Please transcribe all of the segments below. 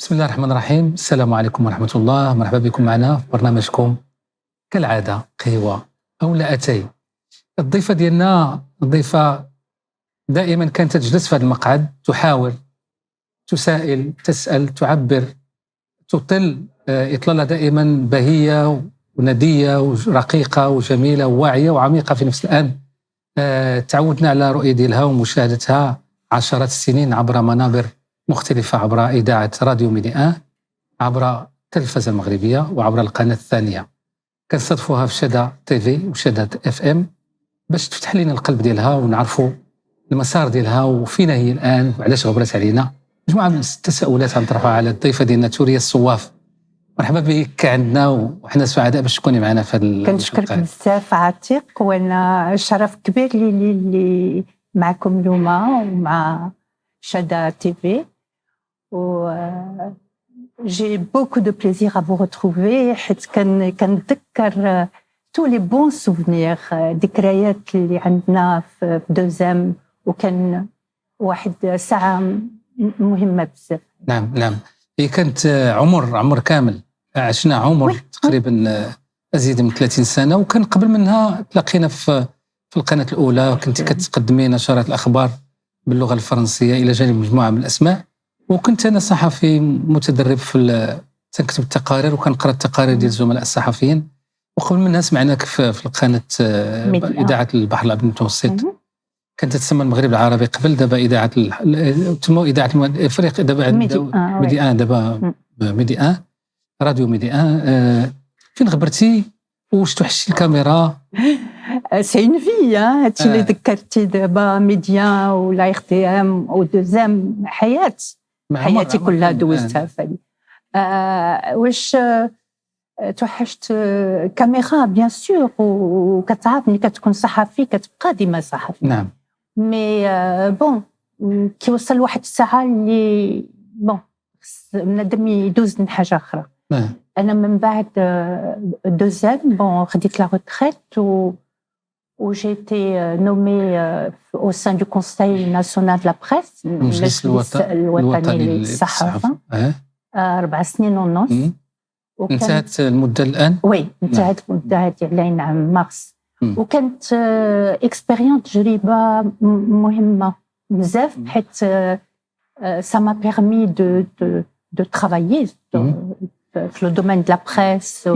بسم الله الرحمن الرحيم. السلام عليكم ورحمة الله. مرحبا بكم معنا في برنامجكم كالعادة قهوة أو لا أتاي. الضيفة ديالنا ضيفة دائما كانت تجلس في هذا المقعد، تحاور، تسائل، تسأل، تعبر، تطل إطلالة دائما بهية وندية ورقيقة وجميلة وواعية وعميقة في نفس الآن. تعودنا على رؤية ديالها ومشاهدتها عشرات السنين عبر منابر مختلفة، عبر إذاعة راديو ميدي 1، عبر التلفزة المغربية، وعبر القناة الثانية. كنصادفوها في شدا تيفي وشدا FM باش تفتح لنا القلب ديالها ونعرفوا المسار ديالها وفينا هي الآن وعلاش غبرت علينا. مجموعة من التساؤلات غنطرحها على الضيفة ديالنا توريا الصواف. مرحبا بك عندنا وحنا سعداء باش تكوني معنا في هذا. كنشكرك بزاف عتيق، وانا شرف كبير لي معكم اليوم ومع شدا تيفي. و j'ai beaucoup de plaisir à vous retrouver حيت كنتذكر tous les bons souvenirs، ذكريات اللي عندنا في دوزام، وكان واحد ساعة مهمة بزاف. نعم هي كانت عمر كامل، عشنا عمر تقريبا أزيد من 30 سنة. وكان قبل منها تلاقينا في القناة الأولى، وكنت كتقدمي نشرات الأخبار باللغة الفرنسية إلى جانب مجموعة من الأسماء. وكنت أنا صحفي متدرب تنكتب التقارير وكنقرأ التقارير ديال الزملاء الصحفيين. وقبل منها سمعناك في القناة إذاعة البحر الأبيض المتوسط، كانت تسمى المغرب العربي قبل، دابا إذاعة إفريقيا، دابا ميدي 1، دابا ميدي 1 راديو ميدي 1. فين غبرتي واش توحشتي الكاميرا؟ سي اون في هادشي اللي ذكرتي دابا، ميديا ولا RTM ودوزام، حياتي كلها دوزتها فالي. واش توحشت كاميرا؟ بيان سور، وكتعرف ملي كتكون صحفي كتبقى ديما صحفي. نعم. مي بون كي وصل واحد الساعه اللي بون بنادم يدوز من حاجه اخرى. أنا من بعد دوزام بون خديت لا retraite و j'ai été nommée au sein du Conseil national de la presse، المجلس الوطني للصحافة، 4 سنين ونص. انتهت المدة الآن؟ وي انتهت المدة ديال نعم مارس. وكانت اكسبيريونس، تجربة مهمة بزاف، حيت ça m'a permis de travailler في le domaine de la presse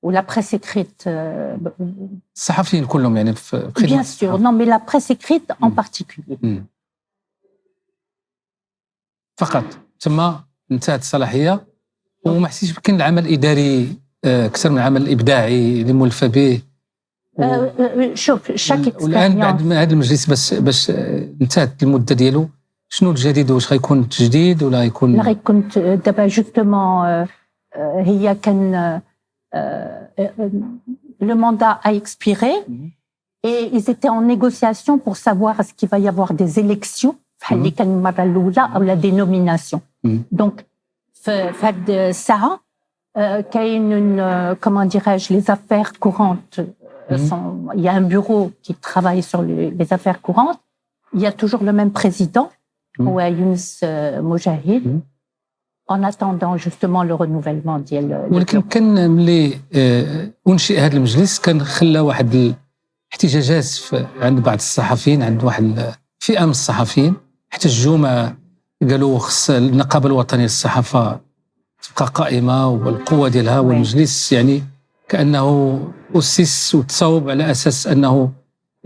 ou la presse écrite. الصحفيين كلهم يعني في bien sûr، non mais la presse écrite en particulier. فقط ثم انتهت الصلاحية وما حسيتش بكين العمل الإداري أكثر من العمل الإبداعي اللي مولفة به؟ شوف شاك اكسبيريونس. والآن بعد ما هذا المجلس باش انتهت المدة ديالو، شنو الجديد؟ واش غيكون تجديد ولا غيكون؟ لا غيكون دابا جوستومون هي كان le mandat a expiré et ils étaient en négociation pour savoir est-ce qu'il va y avoir des élections بحال اللي كان المره الاولى او لا دي نوميناسيون. دونك في هاد الساعه كاين comment dirais-je les affaires courantes. Il y a un bureau qui travaille sur les affaires courantes. Il y a toujours le même président, هو يونس مجاهد، en attendant justement le renouvellement ديال. ولكن كان ملي أنشئ هذا المجلس كان خلى واحد الاحتجاجات عند بعض الصحفيين، عند واحد فئة من الصحفيين احتجوا، قالوا خص النقابة الوطنية للصحافة تبقى قائمة والقوة ديالها، والمجلس يعني كأنه أسس وتصوب على أساس أنه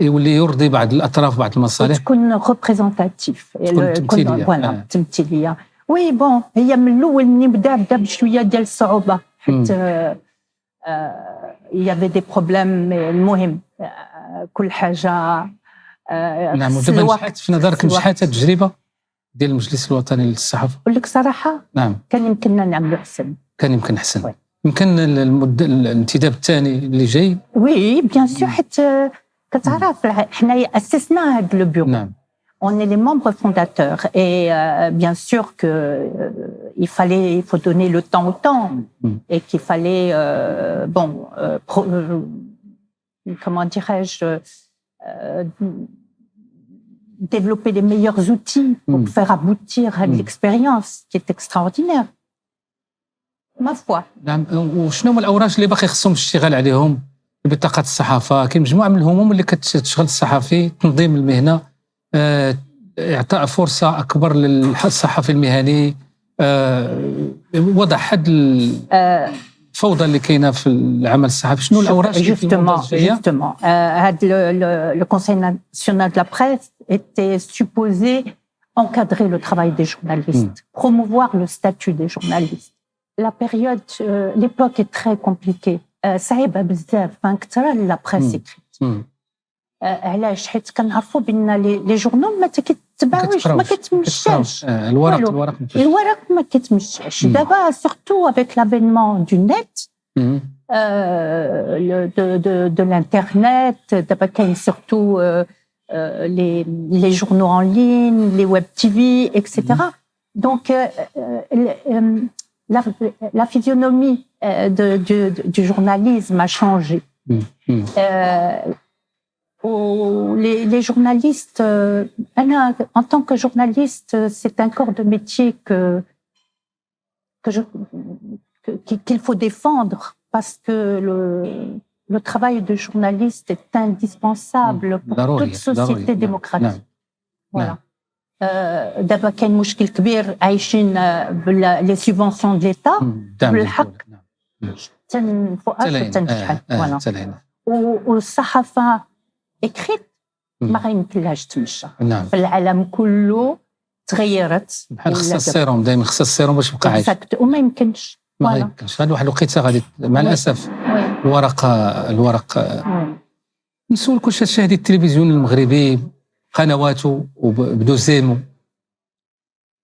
يولي يرضي بعض الأطراف، بعض المصالح، تكون ريبريزونتاتيف، تمثيلية. تمثيلية. وي بون هي من الاول مني بدا بشويه ديال الصعوبه، حيت يافي دي بروبليم. المهم كل حاجه نعم. ودابا في نظرك شحال التجربه ديال المجلس الوطني للصحافه؟ نقول لك صراحه نعم كان يمكننا نعملوا احسن، كان يمكن احسن. يمكن المده الانتداب الثاني اللي جاي. وي بيان سور، حيت كتعرف حنايا اسسنا هذا لو بيرو. نعم. On est les membres fondateurs et bien sûr que il faut donner le temps au temps et qu'il fallait comment dirais-je développer les meilleurs outils pour faire aboutir l'expérience qui est extraordinaire. ما فوا. نعم. وشنو هما الاوراق اللي باقي خصهم الاشتغال عليهم؟ بطاقه الصحافه، كاين مجموعه من الهموم اللي كتشغل الصحفي، تنظيم المهنه، اعطاء فرصه اكبر للصحفي المهني، وضع حد الفوضى اللي كاينه في العمل الصحفي. شنو الاوراق justement le Conseil national de la presse était supposé encadrer le travail des journalistes, promouvoir le statut des journalistes. La période, l'époque est très compliquée. صعيبه بزاف فانكثر لا بريس اكريت. علاش؟ حيت كنعرفوا بان لي جورنال ما كيتباعوش، ما كتمشاش الورق ما كتمشاش. دابا سورتو افيك لافينمون دو نت de l'internet, دابا كاين سورتو les journaux en ligne, les web TV, etc. Donc la physionomie du journalisme a changé. Les journalistes, en tant que journaliste, c'est un corps de métier qu'il faut défendre, parce que le travail de journaliste est indispensable pour toute société démocratique. Voilà. دابا كاين مشكل كبير عايشين لي سوبونسيون دو ليتا بالحق تنشحن. فوالا. والصحافه اكريت ما غيمكنلهاش تمشى. في العالم كله تغيرت. بحال خصها السيروم، دائما خصها السيروم باش تبقى عايشه. وما يمكنش. ما يمكنش. غادي واحد الوقيته غادي مع الاسف الورق. نسولك واش تشاهد التلفزيون المغربي قنواته وبدوزيمو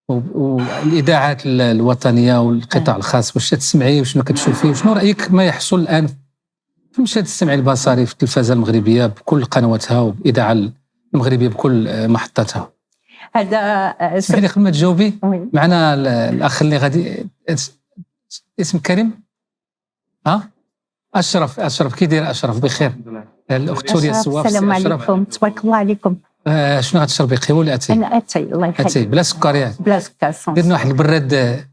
والاذاعات الوطنيه والقطاع الخاص، واش تسمعي وشنو كتشوفي وشنو رايك ما يحصل الان في المشهد السمعي البصري في التلفازه المغربيه بكل قنواتها وبالاذاعه المغربيه بكل محطاتها؟ هذا اسمحي لي قبل ما تجاوبي، معنا الاخ اللي غادي اسم كريم اشرف كي داير اشرف؟ بخير. الاخت سوريا السواف. السلام عليكم، تبارك الله عليكم. شنو غتشربي، قهوه ولا اتاي؟ انا اتاي الله يخليك. اتاي بلا سكر يعني؟ بلا سكر. درنا واحد البراد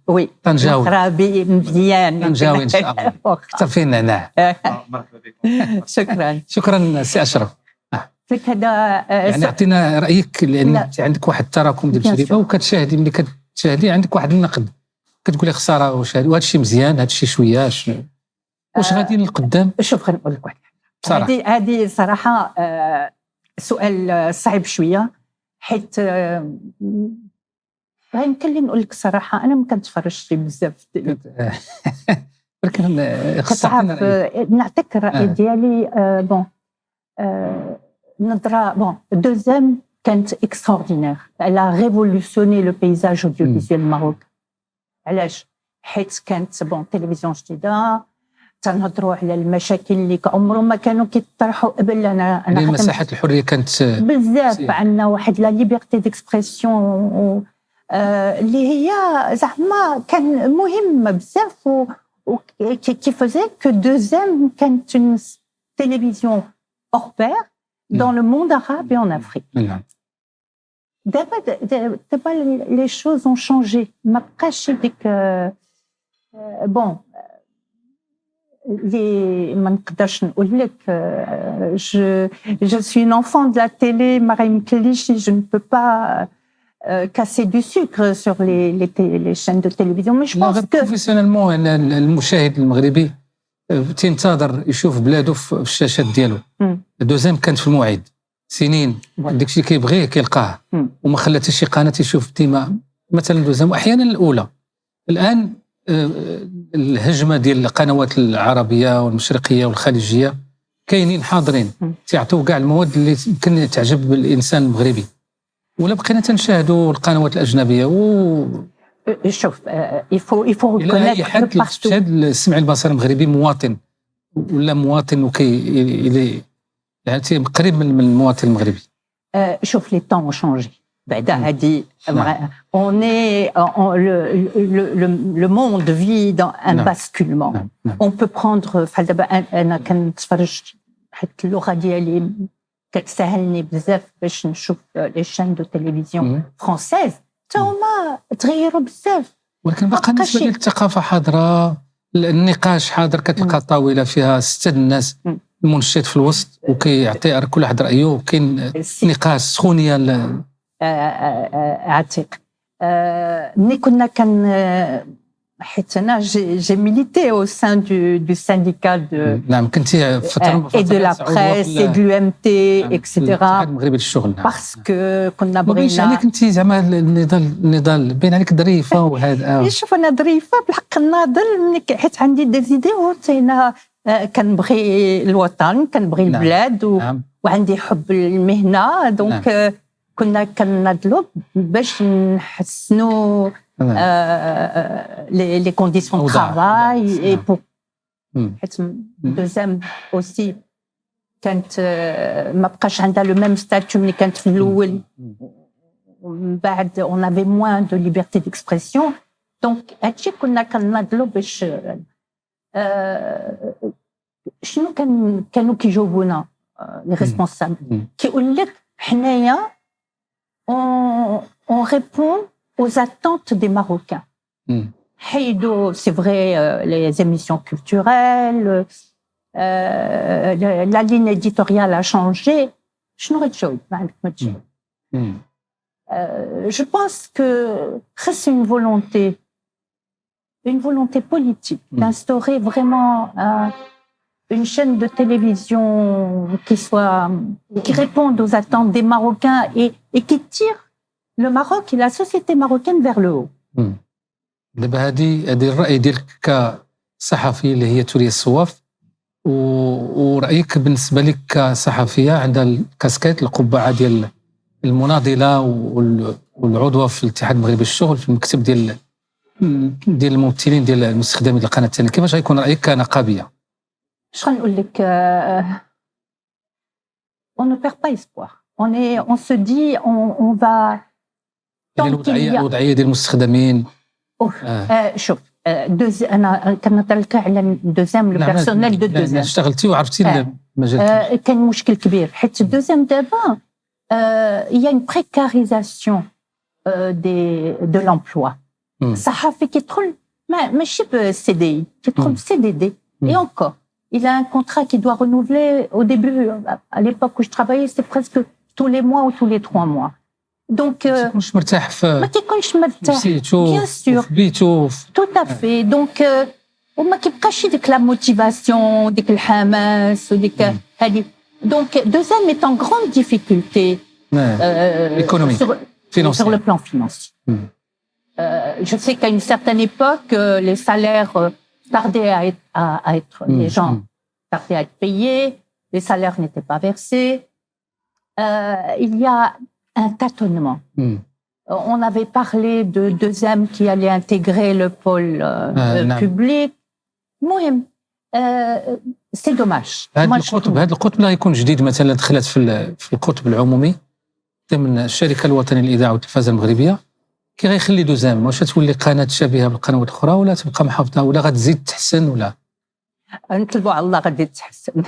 طنجاوي مغربي مزيان. طنجاوي ان شاء الله. كثر فيه النعناع. شكرا سي اشرف. هذا يعني اعطينا رايك، لان انت عندك واحد التراكم ديال التجربه وكتشاهدي، ملي كتشاهدي عندك واحد النقد كتقولي خساره وهذا الشيء مزيان، هذا الشيء شويه واش غادي للقدام؟ شوف غنقول لك واحد هذه صراحه سؤال صعيب شويه، حيت يمكن لي نقول لك صراحه انا ما كنتفرجش بزاف ولكن نعطيك الراي ديالي. بون نظره دوزيام كانت اكستراوردينير، elle a révolutionné le paysage audiovisuel marocain. علاش؟ حيت كانت تلفزيون جديده، تنهضروا على المشاكل اللي عمرهم ما كانوا كيطرحوا قبل. انا مساحه الحريه كانت بزاف، عندنا واحد لا ليبرتي ديكسبرسيون اللي هي زعما كان مهم بزاف، qui faisait que Deuxième كانت une télévision hors pair dans le monde arabe et en Afrique. دابا les choses ont changé. ما بقاش ديك ما نقدرش نقول لك je suis une enfant de la télé، ما غيمكنليش، je ne peux pas casser du sucre sur les chaînes de télévision. mais je pense que professionnellement المشاهد المغربي تنتظر يشوف بلاده في الشاشات ديالو. دوزيام كانت في الموعد سنين، داكشي كيبغيه كيلقاه، وما خلاتش شي قناه يشوف ديما مثلا دوزيام، واحيانا الاولى. الان الهجمه ديال القنوات العربيه والمشرقيه والخليجيه كاينين حاضرين، تيعطيو كاع المواد اللي يمكن تعجب الانسان المغربي، ولا بقينا تنشاهدوا القنوات الاجنبيه. شوف il faut reconnaître que partout السمع البصري المغربي مواطن ولا مواطن يعني قريب من المواطن المغربي. شوف les temps ont changé. بعدا هذه on est le monde vit dans un basculement. on peut prendre فحال دابا انا كنتفرج، حيت اللغه ديالي كتسهلني بزاف باش نشوف لي شين دو تيليفزيون فرونسيز، تا هما تغيروا بزاف. ولكن باقا بالنسبه ديال الثقافه حاضره، النقاش حاضر، كتلقى طاوله فيها 6 الناس، المنشط في الوسط وكيعطي كل واحد رايه، وكاين نقاش سخونيه عتيق. ملي كنا حيت انا جي ميليتي او سان دو سانديكا دو نعم كنتي فتره اي دو لا بريس اي دو لو ام تي اكسيتيرا الاتحاد المغربي للشغل. نعم باسكو كنا ما بينش عليك بغينا انت زعما النضال باين عليك ظريفه وهذا. شوف انا ظريفه بالحق الناضل حيت عندي دي زيدي انا كنبغي الوطن، كنبغي البلاد وعندي حب المهنه. دونك كنا كنناضلوا باش نحسنوا les conditions de travail et pour deuxième aussi كانت ما بقاش عندها le même statut ملي كانت في الاول، ومن بعد on avait moins de liberté d'expression. donc هادشي كنا كنناضلوا باش شنو كانوا كيجاوبونا لي ريسبونسابل، كيقول لك حنايا on répond aux attentes des Marocains. C'est vrai, les émissions culturelles, la ligne éditoriale a changé. Je pense que c'est une volonté politique d'instaurer vraiment une chaîne de télévision qui réponde aux attentes des Marocains et qui tire le Maroc et la société marocaine vers le haut. دابا هذه الرأي ديالك كصحفي اللي هي توريا الصواف، ورأيك بالنسبة لك كصحفية عندها الكاسكيت القبعة ديال المناضلة والعضوة في الاتحاد المغربي للشغل في المكتب ديال الممثلين ديال المستخدمين القناة الثانية، كيفاش غيكون رأيك كنقابية؟ اش غنقول لك؟ on ne perd pas espoir. on se dit on va الوضعيه ديال المستخدمين. شوف انا كنهضر على دوزيام لو بيرسونيل دو دوزيام. اشتغلتي وعرفتي المجال. كان مشكل كبير حيت الدوزيام دابا il y a une précarisation de l'emploi. الصحفي كيدخل ماشي بسي دي كيدخل بسي دي دي et encore il a un contrat qui doit renouveler. Au début, à l'époque où je travaillais, c'était presque tous les mois ou tous les 3 mois. Donc, مش مرتاح في ما كيكونش مرتاح. Bien sûr. بيتو. Tout à fait. Donc, وما كيبقاش ديك لا موتيفاسيون، ديك الحماس وديك هذه. Donc, deuxième est en grande difficulté économique, sur le plan financier. Je sais qu'à une certaine époque, les salaires tardaient à être les gens tardaient à être payés, les salaires n'étaient pas versés. Il y a un tâtonnement. On avait parlé de deuxième qui allait intégrer le pôle public. مهم c'est dommage. هذا القطب لا يكون جديد مثلا دخلت في القطب العمومي ضمن الشركة الوطنية للإذاعة والتلفزة المغربية، كي غيخلي دوزام واش تولي قناة شبيهة بالقنوات الأخرى ولا تبقى محافظة ولا غتزيد تحسن ولا؟ نطلبوا على الله غادي تحسن.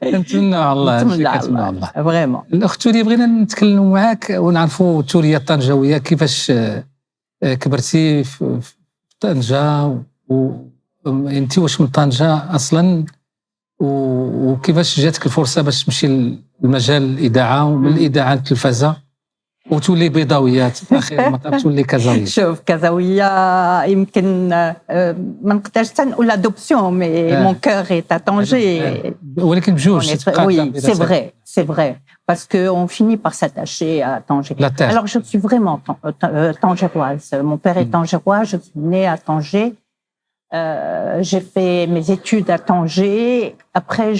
نتمنى على الله فريمون. الاخت توريا بغينا نتكلموا معاك ونعرفوا توريا الطنجاويه كيفاش كبرتي في طنجه، وانت واش من طنجه اصلا، وكيفاش جاتك الفرصه باش تمشي لمجال الاذاعه ومن الاذاعه للتلفزه وتولي بيضاويات في اخر المطاف تولي كازاويه؟ شوف كازاويه يمكن ما نقدرش نقول ادوبسيون مي مون كور ايت ا طنجي، ولكن بجوج. Oui, c'est vrai parce que on finit par s'attacher à Tanger. Alors je suis vraiment tangéroise. Mon père est tangérois, je suis née à Tanger. J'ai fait mes études à Tanger. Après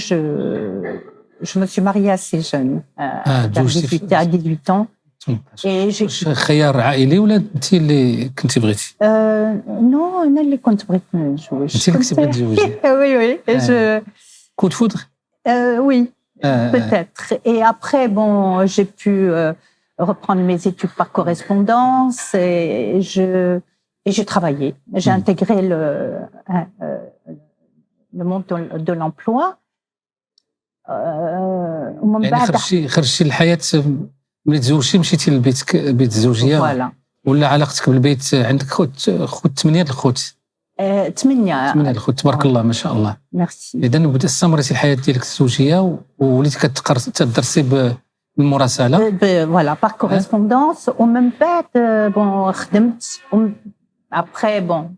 je me suis mariée assez jeune, à 18 ans. خيار عائلي ولا انت اللي كنتي بغيتي؟ نو انا اللي كنت بغيت نتزوج. انت اللي كنتي بغيتي تتزوجي؟ وي coup de foudre? Oui, peut-être. Et après, bon, j'ai pu reprendre mes études par correspondance et j'ai travaillé. J'ai intégré le monde de l'emploi. يعني خرجتي الحياة ملي تزوجتي مشيتي للبيت الزوجية. فوالا ولا علاقتك بالبيت عندك خوت 8 الخوت 8 الخوت تبارك الله ما شاء الله. ميرسي. اذا استمرتي الحياه ديالك الزوجيه ووليتي تدرسي بالمراسله. فوالا باغ كوريسبوندونس ومن بعد بون خدمت ابخي بون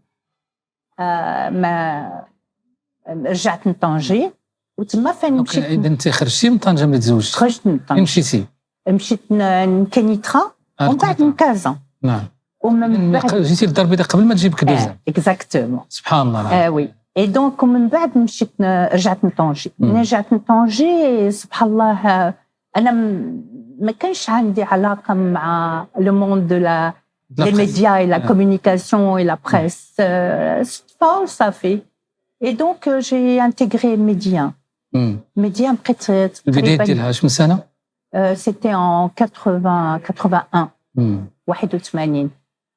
ما رجعت لطنجة وتما فين مشيت. اذا انت خرجتي من طنجه ملي تزوجتي؟ خرجت من طنجة. مشيتي؟ مشيت لكنيترا ومن بعد لكازا. نعم. ومن بعد جيتي للدار البيضاء قبل ما تجيب كدوزه. اكزاكتومون. سبحان الله. وي. اي دونك ومن بعد مشيت رجعت لطنجة. رجعت لطنجة سبحان الله انا ما كانش عندي علاقه مع لو موند دو لا les médias et la communication et la presse. Ça fait. Et donc, j'ai intégré Média. Média, après, البداية ديالها شنو سنة؟ C'était en 81. 81.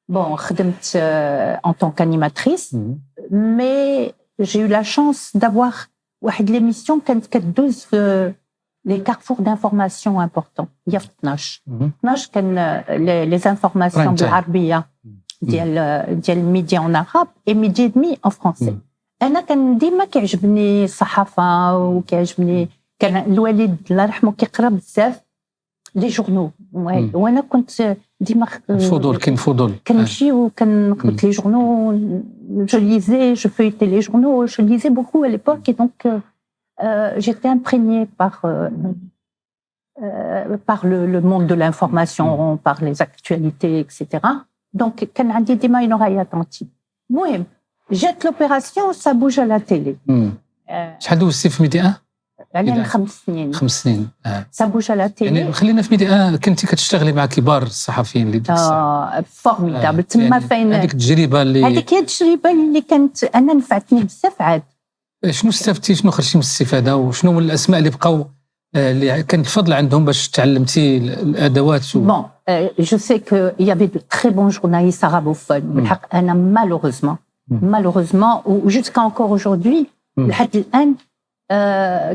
Bon, خدمت en tant qu'animatrice, mais j'ai eu la chance d'avoir واحد l'émission كانت كدوز في les carrefours d'information importants. Il y a 12 كان les informations بالعربية ديال الميديا en arabe et midi et demi en français. أنا كان ديما كيعجبني الصحافة وكيعجبني كان الوالد الله يرحمه كيقرا بزاف لي جورنو وانا كنت ديما الفضول كاين فضول كنمشي وكنقبط لي جورنو je lisais je feuilletais les journaux je lisais beaucoup à l'époque et donc j'étais imprégnée par le monde de l'information par les actualités etc. donc كان عندي ديما une oreille attentive. المهم جات لوبيراسيون سا بوج على تيلي. شحال دوزتي في ميديا؟ يعني 5 سنين. 5 سنين. سا بوج على تيلي. يعني خلينا في ميديا كنتي كتشتغلي مع كبار الصحفيين اللي ديك الساعه. فورميدابل تما فين هذيك التجربه اللي هذيك هي التجربه اللي كانت انا نفعتني بزاف عاد. شنو استفدتي شنو خرجتي من الاستفاده وشنو من الاسماء اللي بقاو اللي كان الفضل عندهم باش تعلمتي الادوات Bon, je sais qu'il y avait de très bons journalistes arabophones. أنا malheureusement ou jusqu'à encore aujourd'hui لحد الآن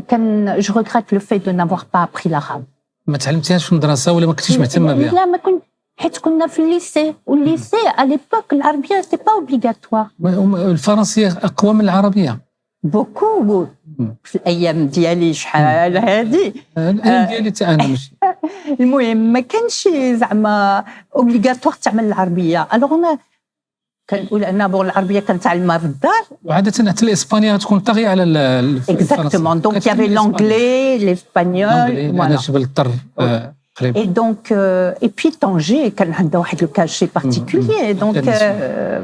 كان je regrette le fait de n'avoir pas appris l'arabe. ما تعلمتيهاش في المدرسة ولا ما كنتيش مهتمة بها؟ لا ما كنت حيت كنا في الليسي والليسي à l'époque العربية c'était pas obligatoire. الفرنسية أقوى من العربية. بوكو في الأيام ديالي شحال هذه. الأيام ديالي حتى أنا ماشي. المهم ما كانش زعما اوبليغاتوار تعمل العربيه الوغ انا كنقول انا بون العربيه كنتعلمها في الدار وعاده حتى الاسبانيه تكون طاغيه على اكزاكتومون دونك يافي لونجلي الاسبانيول فوالا جبل الطر قريب اي دونك اي بي طنجي كان عندها واحد لو كاشي بارتيكولير دونك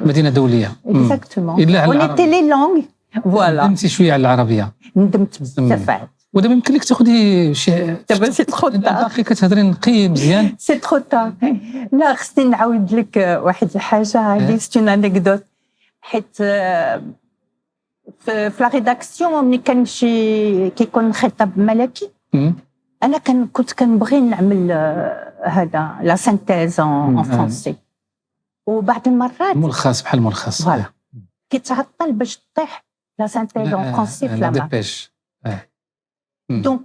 مدينه دوليه اكزاكتومون ونيتي لي لونغ فوالا ندمتي شويه على العربيه ندمت بزاف عاد ودابا يمكن لك تاخذي شي دابا سي ترو تار باقي كتهضري نقي مزيان سي ترو تار لا خصني نعاود لك واحد الحاجه هذه سي اون انيكدوت حيت في لا ريداكسيون ملي كان شي كيكون خطاب ملكي انا كنت كنبغي نعمل هذا لا سانتيز ان فرونسي وبعض المرات ملخص بحال ملخص فوالا كيتعطل باش تطيح لا سانتيز ان فرونسي في لا ديبيش دونك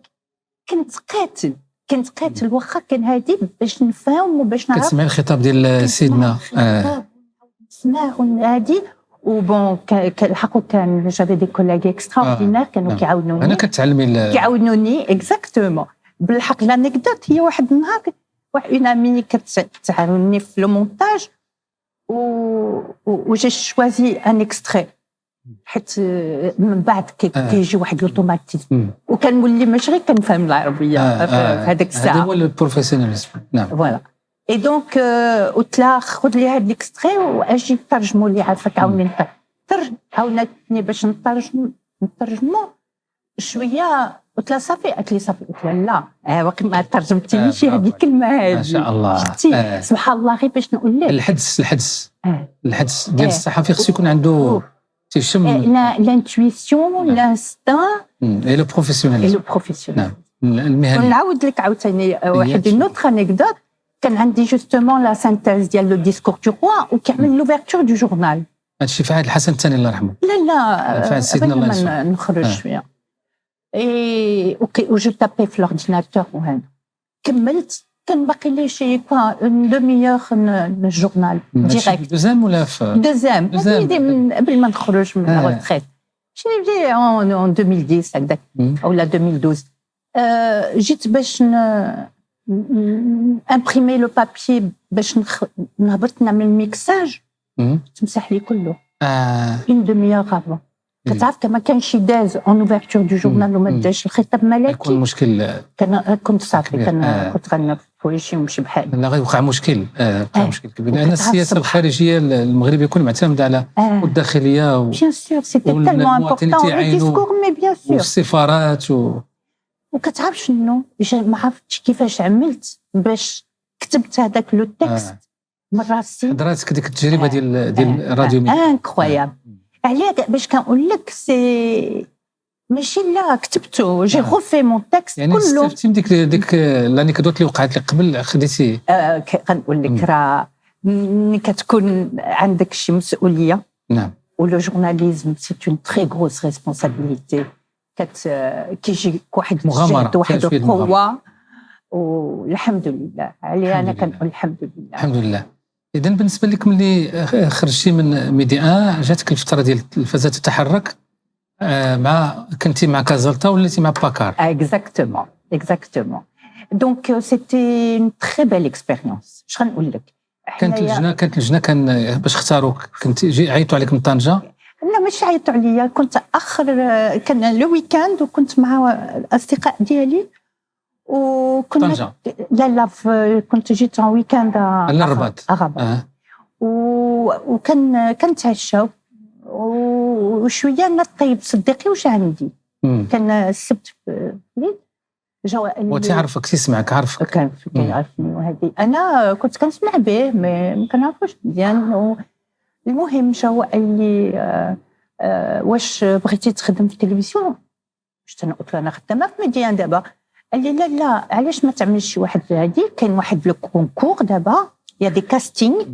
كنت قاتل واخا كان هادي باش نفهم وباش نعرف كتسمعي الخطاب ديال سيدنا سمعوا هادي وبون الحق كان جافي دي كولاغ اكستراوردينير كانوا كيعاونوني انا كتعلمي كيعاونوني اكزاكتومون بالحق لانيكدوت هي واحد النهار واحد اون امي كتعاونني في لو مونتاج و جي شوازي ان اكستري حيت من بعد كيجي واحد لوطوماتيزم وكنولي ماشي غير كنفهم العربيه في هذاك الساعه هذا هو البروفيسيوناليزم نعم فوالا اي دونك وتلا خذ لي هذا الاكستري واجي نترجموا لي عافاك عاوني عاونتني باش نترجمو شويه قلت لها صافي قالت لي صافي قلت لها لا واقي ما ترجمتينيش هذه الكلمه هذه ما شاء الله سبحان الله غير باش نقول لك الحدس ديال الصحفي خصو يكون عنده تيشم لانتويسيون لانستان اي لو بروفيسيوناليزم نعم المهني ونعاود لك عاوتاني واحد نوتر انيكدوت كان عندي جوستومون لا سانتيز ديال لو ديسكور دو روا وكيعمل لوفيرتور دو جورنال هادشي في عهد الحسن الثاني الله يرحمه لا في عهد سيدنا الله يرحمه نخرج شويه اي اوكي جو تابي في لورديناتور وهنا كملت كان باقي لي شي اون دومي اور الجورنال ديريكت. دوزام ولا في دوزام هذه من قبل ما نخرج من الريتريت. شنو بدي اون 2010 هكذاك ولا 2012. جيت باش امبريمي لو بابي باش نهبط نعمل الميكساج تمسح لي كله اون دومي اور افون. كتعرف كما كان شي داز اون اوفرتور دو جورنال وما داش الخطاب ملكي يكون مشكل. كنت صافي كنت غنب فويشي ونمشي بحالي. لا غيوقع مشكل مشكل كبير لان السياسه الخارجيه المغربيه يكون معتمده على والداخليه بيان سور سيتي تالمون امبورطون لي ديسكور مي بيان سور والسفارات وكتعرف شنو ما عرفتش كيفاش عملت باش كتبت هذاك لو تكست من راسي. حضراتك ديك التجربه ديال الراديو انكرويابل. علاه باش كنقول لك سي ماشي لا كتبته جي غوفي مون تكست يعني كله. يعني استفدتي ديك الانيكدوت اللي وقعت لك قبل خديتي. كنقول لك راه ملي كتكون عندك شي مسؤوليه. نعم. ولو جورناليزم سي اون تري غروس ريسبونسابيلتي. كيجي واحد الجهد واحد القوه والحمد لله عليها. انا كنقول الحمد لله الحمد لله. اذا بالنسبه لك ملي خرجتي من ميديا جاتك الفتره ديال التلفزه تتحرك مع كنتي مع كازالتا وليتي مع باكار. اكزاكتومون دونك سيتي اون تري بيل اكسبيريونس. اش غنقول لك كانت اللجنه كان باش اختاروك كنت عيطوا عليك من طنجه؟ لا ماشي عيطوا عليا. كنت اخر كان لو ويكاند وكنت مع الاصدقاء ديالي وكنا طنجة. لا كنت جيت ان ويكاند على الرباط. وكان كنتعشاو وشويه نطيب صديقي واش عندي. كان السبت في الليل جاو وتعرفك تسمعك عارفك كان كيعرفني وهذه انا كنت كنسمع به ما كنعرفوش مزيان. المهم جاو قال لي واش بغيتي تخدم في التلفزيون؟ قلت له انا خدامه في ميديان دابا. قال لي لا علاش ما تعملش واحد هذه كاين واحد لو كونكور دابا يا دي كاستينغ.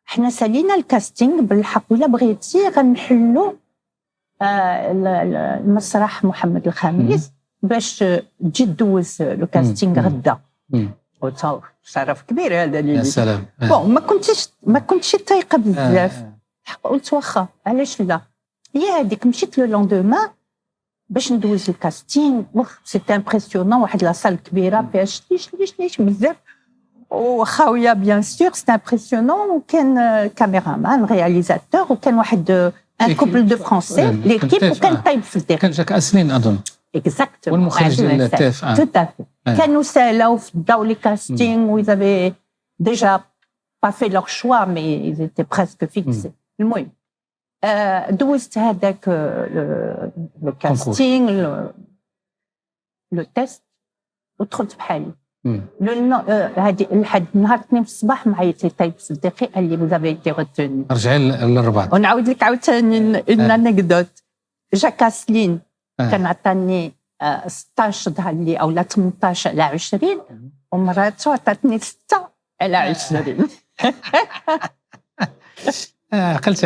حنا سالينا الكاستينغ بالحق ولا بغيتي غنحلوا المسرح محمد الخامس باش تجي دوز لو كاستينغ غدا. قلت شرف كبير هذا لي. يا سلام. بون ما كنتش طايقه بزاف. قلت واخا علاش لا. هي هذيك مشيت لو لوندومان باش ندوز الكاستينغ. سيتي امبرسيونون واحد لا سال كبيره فيها شليش بزاف وخاويه بيان سور. سيتي امبرسيونون وكان كاميرامان رياليزاتور وكان واحد ان كوبل دو فرونسي ليكيب وكان طايب في الدير. كان جاك اسلين اظن. اكزاكتومون والمخرج ديال التاف. تو افي كانوا سالاو داو لي كاستينغ ويزافي ديجا با في لور شوا مي ايزيتي بريسك فيكسي. المهم دوزت هذاك لو كاستينغ لو تيست ودخلت بحالي. هذه لحد نهار الاثنين في الصباح معيط لي طيب صديقي قال لي فوزافي ايتي روتوني. رجعي للرباط. ونعاود لك عاوتاني الانكدوت. جاك اسلين كان عطاني 16 ظهر لي او لا 18 على 20 ومراته عطاتني 6 على 20. عقلت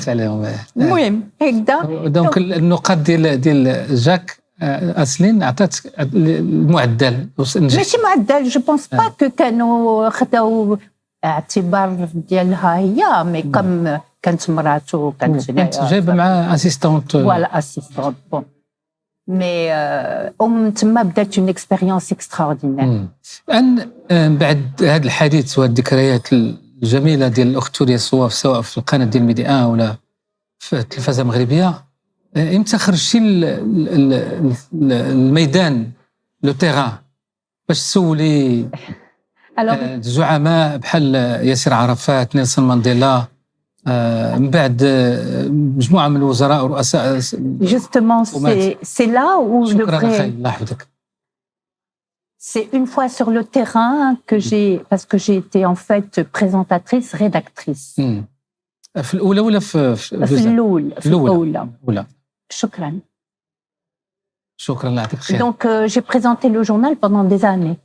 عليهم. المهم هكذا. دونك النقاط ديال جاك اسلين عطات المعدل ماشي معدل. جو بونس با كو كانوا خداو اعتبار ديالها هي مي كم كانت مراته كانت جايبه مع اسيستونت. فوالا اسيستونت بون مي تما بدات اون اكسبيريونس اكستراوردينير. الان بعد هذا الحديث والذكريات الجميله ديال الاخت توريا الصواف سواء في القناه ديال ميديا ولا في التلفزه المغربيه امتى خرجتي الميدان لو تيران باش تسولي الزعماء بحال ياسر عرفات نيلسون مانديلا من بعد مجموعه من الوزراء ورؤساء جوستومون سي لا و لو فري. الله يحفظك. C'est une fois sur le terrain que parce que j'ai été en fait présentatrice, rédactrice. في الأولى ولا في الأولى. شكرا. شكرا الله يعطيك خير. Donc j'ai présenté le journal pendant des années.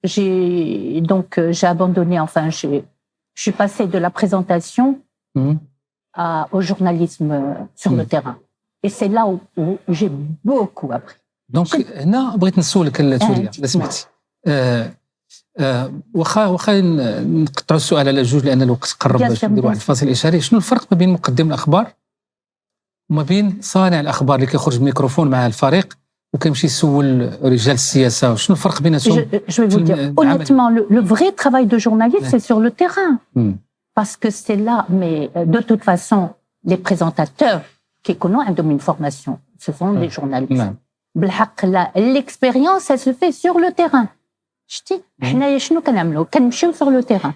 J'ai abandonné, enfin je suis passée de la présentation au journalisme sur le terrain. Et c'est là où j'ai beaucoup appris. دونك هنا بغيت نسولك توريا الا سمحتي واخا نقطعوا السؤال على جوج لان الوقت قرب باش نديروا واحد الفاصل اشاري. شنو الفرق ما بين مقدم الاخبار وما بين صانع الاخبار اللي كيخرج بميكروفون مع الفريق وكيمشي يسول رجال السياسه؟ شنو الفرق بيناتهم؟ Je vais vous dire, honnêtement, le vrai travail de journaliste, c'est sur le terrain. Parce que c'est là, mais de toute façon, les présentateurs qui connaissent une formation, ce sont des journalistes. بالحق l'expérience, elle se fait sur le terrain. شتي حنايا شنو كنعملوا؟ كنمشيو sur le terrain.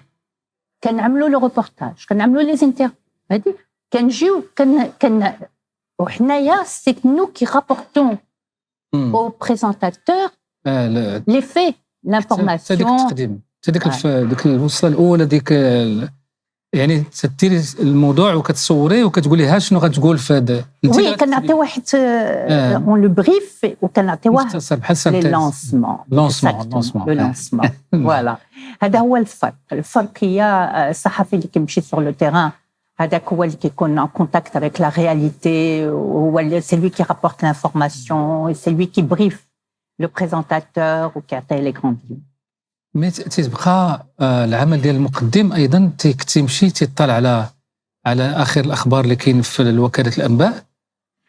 كنعملوا لو ريبورتاج، كنعملوا لي انترفيو، هادي كنجيو وحنايا سي نو كي رابورتون aux présentateurs les faits, l'information. هذيك التقديم، ديك الوصله الاولى، ديك يعني تديري الموضوع وكتصوريه وكتقولي ها شنو غتقول في هذا. وي كنعطيو واحد اون لو بريف وكنعطيوه لي لونسمون لو لونسمون. فوالا هذا هو الفرق. الفرق هي الصحفي اللي كيمشي سور لو تيران، هذاك هو اللي كيكون en contact avec la réalité, هو c'est lui qui rapporte l'information et c'est lui qui briefe le présentateur ou qui عطيه les grandes lignes. مي تيبقى العمل ديال المقدم ايضا تيمشي تيطلع على اخر الاخبار اللي كاين في وكاله الانباء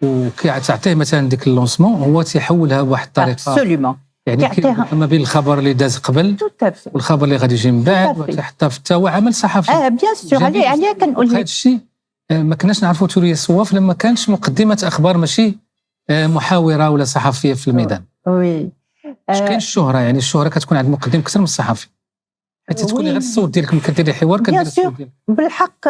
وكيعطيه مثلا ديك اللونسمون، هو تيحولها بواحد الطريقه Absolument. يعني ما بين الخبر اللي داز قبل والخبر اللي غادي يجي من بعد وتحطها في هو عمل صحفي. بيان سور. عليا كنقول هذا الشيء ما كناش نعرفوا ثوريا الصواف لما كانش مقدمه اخبار ماشي محاوره ولا صحفيه في الميدان. وي كاين الشهره، يعني الشهره كتكون عند المقدم اكثر من الصحفي، حيت تكوني غير الصوت ديالك ملي كديري حوار كدير الصوت ديالك. بالحق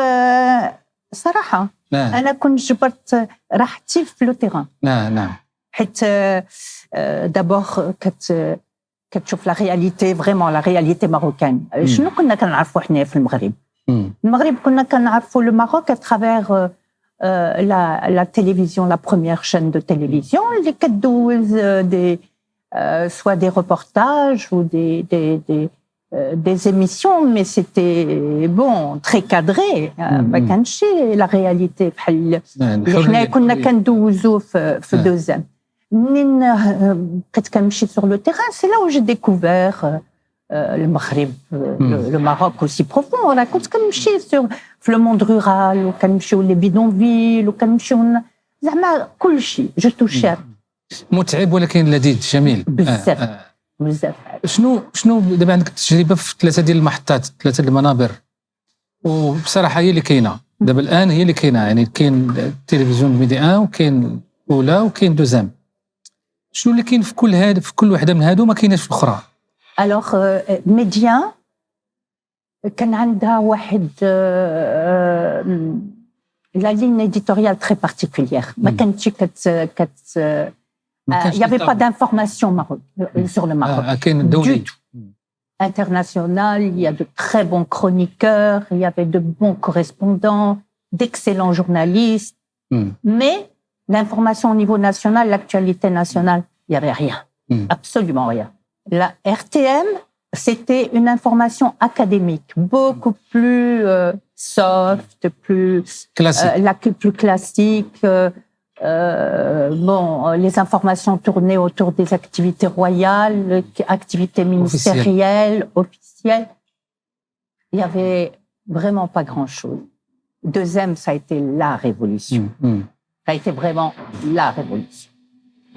صراحه انا كنت جبرت راحتي في لو تيران. نعم حيت دابور كتشوف لا رياليتي فريمون، لا رياليتي ماروكان. شنو كنا كنعرفوا حنا في المغرب؟ المغرب كنا كنعرفوا لو ماروك اترافير لا تيليفزيون، لا بروميير شين دو تيليفزيون اللي كدوز دي soit des reportages ou des émissions, mais c'était bon, très cadré. ما كانش la réalité بحال اللي حنا كنا كندوزو في دوزام. منين بقيت كنمشي sur le terrain, c'est là où j'ai découvert le Maghreb, le Maroc aussi profond. انا كنت كنمشي في le monde rural وكنمشيو لي بيدونفيل وكنمشيو زعما كل شيء. جو توشي متعب ولكن لذيذ جميل بزاف بزاف. شنو دابا عندك تجربه في 3 ديال المحطات، 3 ديال المنابر، وبصراحه هي اللي كاينه دابا الان، هي اللي كاينه. يعني كاين التلفزيون ميدي 1 وكاين اولى وكاين دوزام. شنو اللي كاين في كل وحده من هادو ما كايناش في الاخرى؟ الوغ ميديان كان عندها واحد لا لين éditoriale très particulière. ما كانتش il n'y avait pas d'information sur le Maroc. Du tout. International, il y a de très bons chroniqueurs, il y avait de bons correspondants, d'excellents journalistes. Mais l'information au niveau national, l'actualité nationale, il n'y avait rien. Absolument rien. La RTM, c'était une information académique, beaucoup plus soft, plus classique. Plus classique. Les informations tournaient autour des activités royales, activités ministérielles, officielles. Il n'y avait vraiment pas grand-chose. Deuxième, ça a été la révolution. Ça a été vraiment la révolution.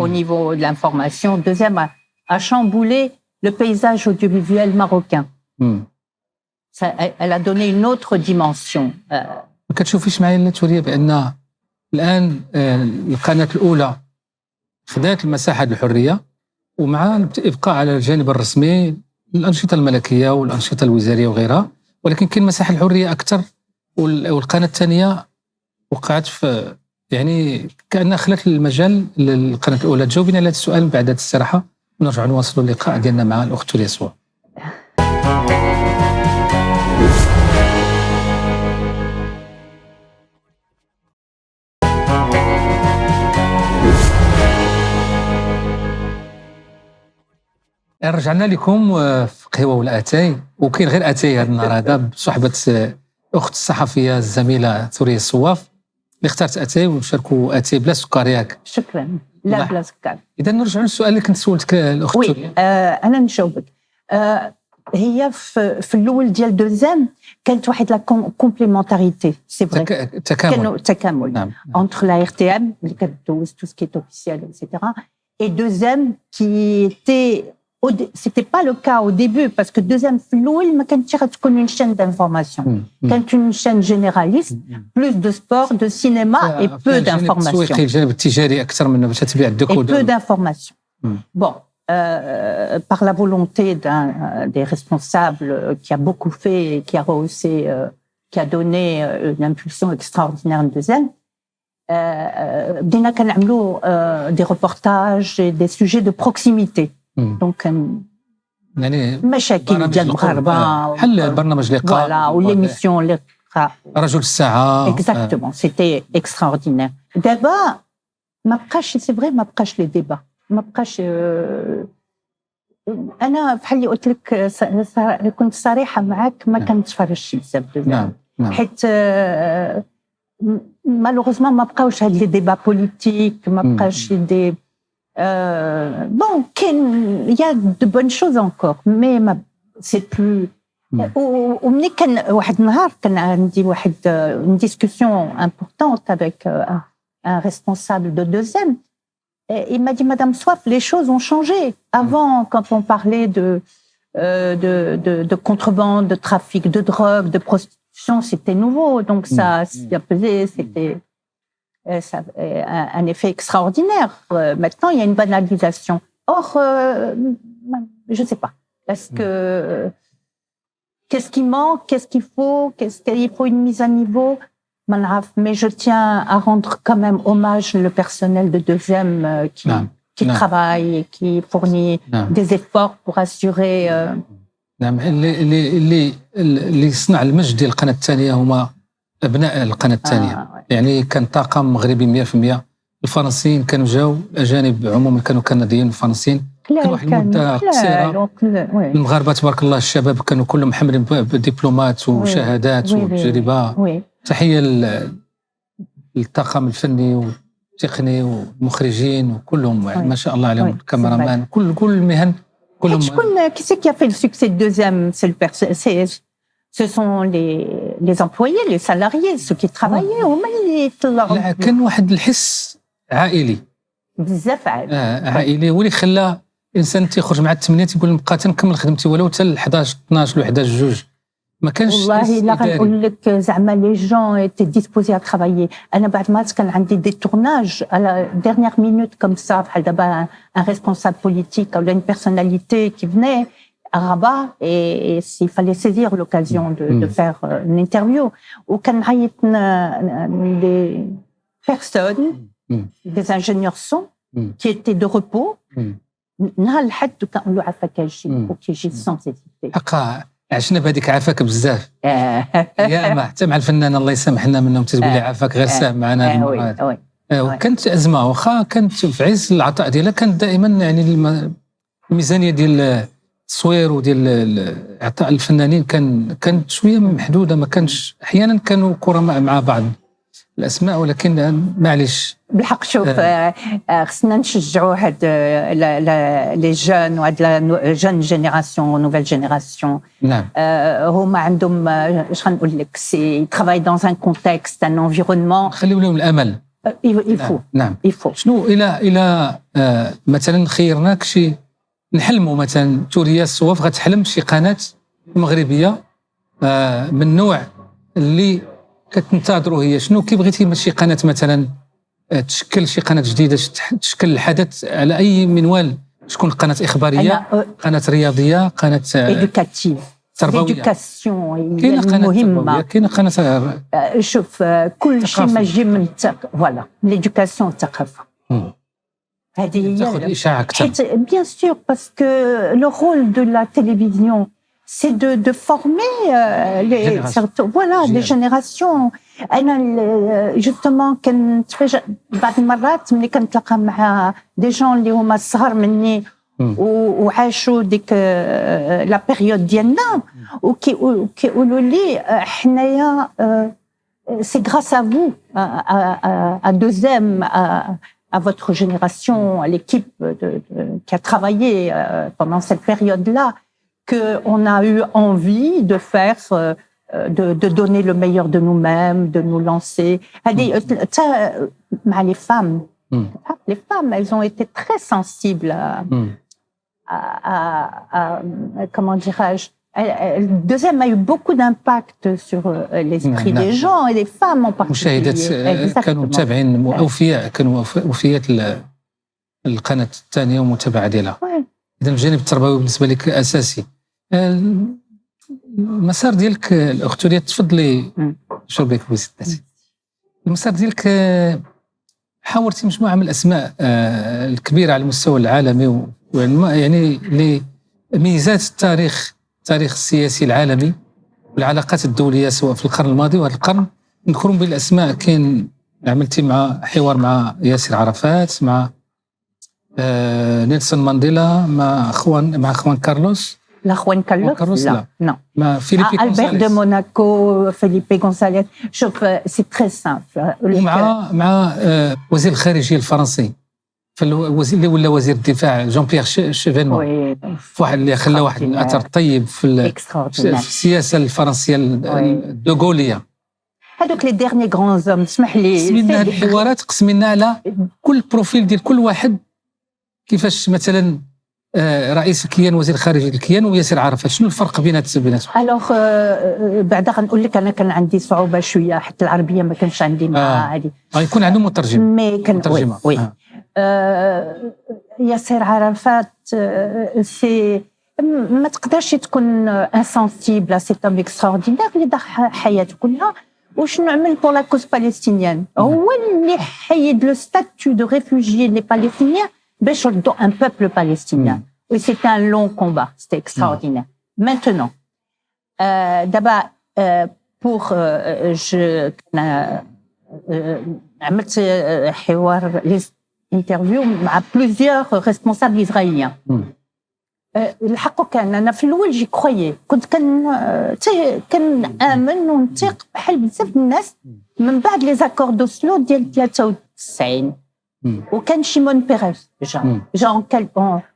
Au niveau de l'information, deuxième a chamboulé le paysage audiovisuel marocain. Ça, elle a donné une autre dimension. ما كتشوفيش معايا توريا بان الان القناه الاولى خدات المساحه الحريه ومع الابقاء على الجانب الرسمي الانشطه الملكيه والانشطه الوزاريه وغيرها، ولكن كاين مساحه الحريه اكثر، والقناه الثانيه وقعت في يعني كانها خلت المجال للقناه الاولى. تجاوبينا على هذا السؤال بعد هذه الاستراحه ونرجع نواصلوا اللقاء ديالنا مع الاخت ثوريا الصواف. رجعنا لكم في قهوة والاتاي، وكاين غير اتاي هذا النهار هذا بصحبة اخت الصحفية الزميلة ثوريا الصواف اللي اختارت اتاي، ونشاركوا اتاي بلا سكر ياك. شكرا. لا بلا سكر. اذا نرجعوا للسؤال اللي كنت سولتك الاخت ثوريا. انا نجاوبك. هي في الاول ديال دوزيام كانت واحد لا كومبليمونتاريتي سي فري كانوا تكامل نعم. entre la RTM اللي كتدوز tout ce qui est officiel etc et deuxième qui était c'était pas le cas au début parce que deuxième في الاول ما كانتش غتكون une chaîne d'information كانت une chaîne généraliste plus de sport de cinéma et peu d'information تسويقي الجانب التجاري اكثر من باش تبيع الديكودر et peu d'information bon par la volonté d'un des responsables qui a beaucoup fait et qui a rehaussé qui a donné une impulsion extraordinaire de deuxième بدينا كنعملوا des reportages et des sujets de proximité donc يعني مشاكل ديال المغاربه بحال برنامج لقاء فوالا وليميسيون لقاء رجل الساعه exactement c'était extraordinaire دابا ما بقاش سي فري ما بقاش لي ديبا ما بقاش انا بحال اللي قلت لك كنت صريحه معك ما كنتفرجش بزاف نعم حيت مالوغوزمون ما بقاوش هاد لي ديبا بوليتيك ما بقاش دي بون كاين يا دو بون شوز انكور مي ما سي بلو ومني كان واحد النهار كان عندي واحد une discussion importante avec un responsable de deuxième. Il m'a dit, Madame Soif, les choses ont changé. Avant, quand on parlait de contrebande, de trafic de drogue, de prostitution, c'était nouveau. Donc ça a pesé, c'était un effet extraordinaire. Maintenant, il y a une banalisation. Or, je ne sais pas. Est-ce que qu'est-ce qui manque? Qu'est-ce qu'il faut? Qu'est-ce qu'il faut une mise à niveau? Mais je tiens à rendre quand même hommage le personnel de deuxième qui travaille et qui fournit des efforts pour assurer. نعم اللي صنع المجد ديال القناة الثانية هما أبناء القناة الثانية يعني كان طاقم مغربي 100%. الفرنسيين كانوا جاو، الأجانب عموما كانوا كنديين الفرنسيين كان واحد المدة قصيرة. المغاربة تبارك الله الشباب كانوا كلهم محملين بدبلومات وشهادات وتجربة. تحية للطاقم الفني والتقني والمخرجين وكلهم ما شاء الله عليهم الكاميرامان كل المهن كلهم. Qui c'est qui a fait le succès de deuxième? Ce sont les employés, les salariés, ceux qui travaillaient. لا كان واحد الحس عائلي بزاف عائلي واللي خلى الانسان تيخرج مع الثمانية تيقول نبقى تنكمل خدمتي ولو حتى ل 11 12 ل 11 2 ما كانش. والله لا غنقول لك زعما لي جون ايتي ديسبوزي ا ترافايي. انا بعد ما كان عندي دي تورناج على ديرنيير مينوت كوم سا بحال دابا ان ريسبونسابل بوليتيك او une personnalité qui venait à Rabat et s'il fallait saisir l'occasion de faire une interview ou كان عيطنا des personnes des ingénieurs son qui étaient de repos نهار الحد كنقولوا عافاك اجي وكيجي سون سيتي حقا عشنا بهذيك عافاك بزاف يا ما حتى مع الفنان الله يسامحنا منهم تقول لي عافاك غير ساه معنا المرات. وكانت ازمه واخا كانت في عز العطاء ديالها كانت دائما يعني الميزانيه ديال التصوير وديال اعطاء الفنانين كانت شويه محدوده ما كانش احيانا كانوا كرماء مع بعض الاسماء ولكن معليش بالحق شوف خصنا نشجعوا هاد لي جون وهاد لا جون جينيراسيون نوفيل جينيراسيون. نعم هما عندهم اش غنقول لك سي ترافاي دون ان كونتكست ان انفيرونمون خليو لهم الامل. نعم شنو الى مثلا خيرناك شي نحلموا مثلا توريا الصواف غتحلم شي قناه مغربيه من نوع اللي كتنتظروا هي شنو كي بغيتي شي قناه مثلا تشكل شي قناه جديده تشكل الحدث على اي منوال تكون قناه اخباريه قناه رياضيه قناه ايدوكاتيف ليدوكاسيون كاينه قناه مهمه كاينه قناه شوف كل شيء ما يجي من فوالا ليدوكاسيون الثقافه هذه هي تاخذ الاشاعه اكثر بيان سور باسكو لو رول دو لا تيليفزيون c'est de former les générations. أنا justement كنت بعض المرات ملي كنتلاقى مع دي جون اللي هما صغار مني وعاشوا ديك لا بيريود ديالنا وكيقولوا لي حنايا c'est grâce à vous à deuxième à votre génération à l'équipe qui a travaillé pendant cette période-là qu'on a eu envie de faire, de donner le meilleur de nous-mêmes, de nous lancer. Les femmes, elles ont été très sensibles à comment dirais-je, le deuxième a eu beaucoup d'impact sur l'esprit des gens et les femmes en particulier. مشاهدات كانوا متابعين أوفياء، كانوا وفيات القناة الثانية ومتابعة ديالها. إذا الجانب التربوي بالنسبة لك أساسي. المسار ديالك الأخت ديال تفضلي شربي بك بوسيدتي. المسار ديالك حاورتي مجموعة من الأسماء الكبيرة على المستوى العالمي يعني لميزات التاريخ السياسي العالمي والعلاقات الدولية سواء في القرن الماضي وهذا القرن. نذكرهم بالأسماء، كاين عملتي مع حوار مع ياسر عرفات، مع نيلسون مانديلا، مع خوان كارلوس. لا خوان كارلوس لا مع فيليبي ألبير دو موناكو، فيليبي غونساليس. شوف سي تري سامبل. ومع وزير الخارجية الفرنسي، فالوزير اللي ولا وزير الدفاع جون بيير شيفينمون، واحد اللي خلى واحد الاثر طيب في السياسه الفرنسيه الدوغوليه. هذوك لي ديرني غران زوم. اسمح لي قسمنا هذه الحوارات، قسمنا على كل بروفيل ديال كل واحد. كيفاش مثلا رئيس الكيان، وزير خارجيه الكيان، وياسر عرفات، شنو الفرق بيناتهم؟ الوغ بعدا غنقول لك انا كان عندي صعوبه شويه، حتى العربيه ما كانش عندي مع هذه. يكون عنده مترجم. مي كان وي ياسر عرفات سي ما تقدرش تكون انسنسيبل. سي تام اكستراوردينير اللي ضحى حياته كلها. وشنو عمل بور لا كوز باليستينيان؟ هو اللي حيد لو ستاتيو دو ريفوجي لي باليستينيان باش يردوا ان بوبل باليستينيان. وي سيتي ان لون كومبا، سيتي اكستراوردينير. مانتونون دابا بور عملت حوار انترفيو مع بلوزيور ريسبونسابل اسرائيليان. الحق كان انا في الاول جي كرويي، كنت كنامن ونثق بحال بزاف الناس. من بعد لي زاكور دوسلو ديال 93 وكان شيمون بيريز جا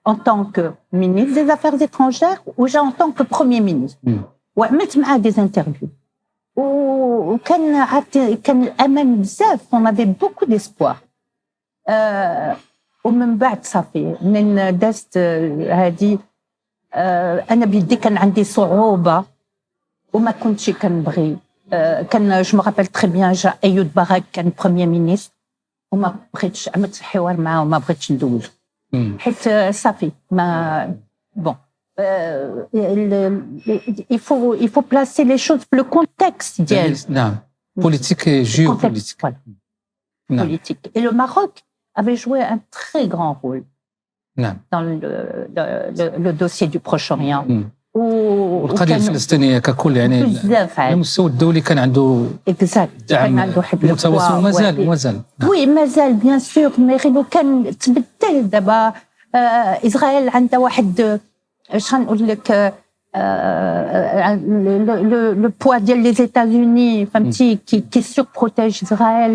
en tant que ministre des Affaires étrangères وجا en tant que premier ministre. وعملت معاه دي انترفيو وكان كان الامل بزاف. on avait beaucoup d'espoir. ومن بعد صافي من دازت هذه انا بيدي كان عندي صعوبه وما كنتش كنبغي. كان جو مابيل تري بيان جا ايود باراك كان بريمير مينيستر وما بغيتش. عملت حوار معاه وما بغيتش ندوز حيت صافي ما بون. il faut placer les choses في le contexte ديال. نعم، بوليتيك جيوبوليتيك. politique. Et le Maroc avait joué un très grand rôle dans le dossier du Proche-Orient. والقضية الفلسطينية ككل يعني على المستوى الدولي كان عنده دعم متواصل ومازال. وي مازال بيان سور. مي غير كان تبدل دابا. إسرائيل عندها واحد اش غنقول لك le poids des États-Unis, qui surprotège Israël.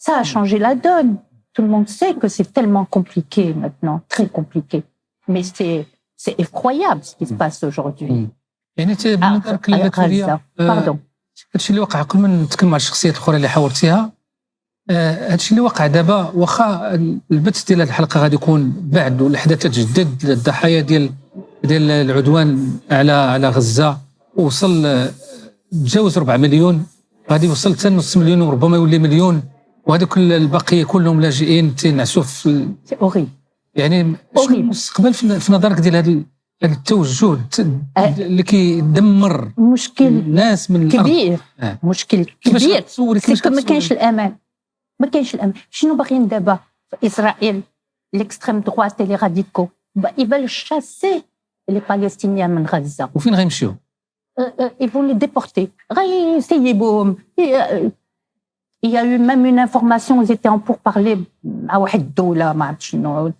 Ça a changé la donne. Tout le monde sait que c'est tellement compliqué maintenant, très compliqué. Mais c'est effroyable ce qui se passe aujourd'hui. يعني انت بنظرك للمثاليه هادشي اللي وقع قبل ما نتكلم على الشخصيات الاخرى اللي حاورتيها، هادشي اللي وقع دابا واخا البث ديال هذه الحلقه غادي يكون بعد والاحداثات جدد الضحايا ديال العدوان على غزه وصل تجاوز 4 مليون، غادي يوصل حتى نص مليون وربما يولي مليون، وهذوك البقيه كلهم لاجئين تنعسوا في يعني شنو المستقبل في نظرك ديال هذا التوجه اللي كيدمر مشكل الناس من كبير مشكل كبير. ما كاينش الأمان. شنو باغيين دابا في إسرائيل؟ ليكستريم دروات لي راديكو يبان شاسي لي باليستينيان من غزة. وفين غيمشيو؟ يفون لي ديبورتي، غيسيبوهم. Il y a eu même une information, ils étaient en pourparlers à واحد الدولة ما عرفت شنو.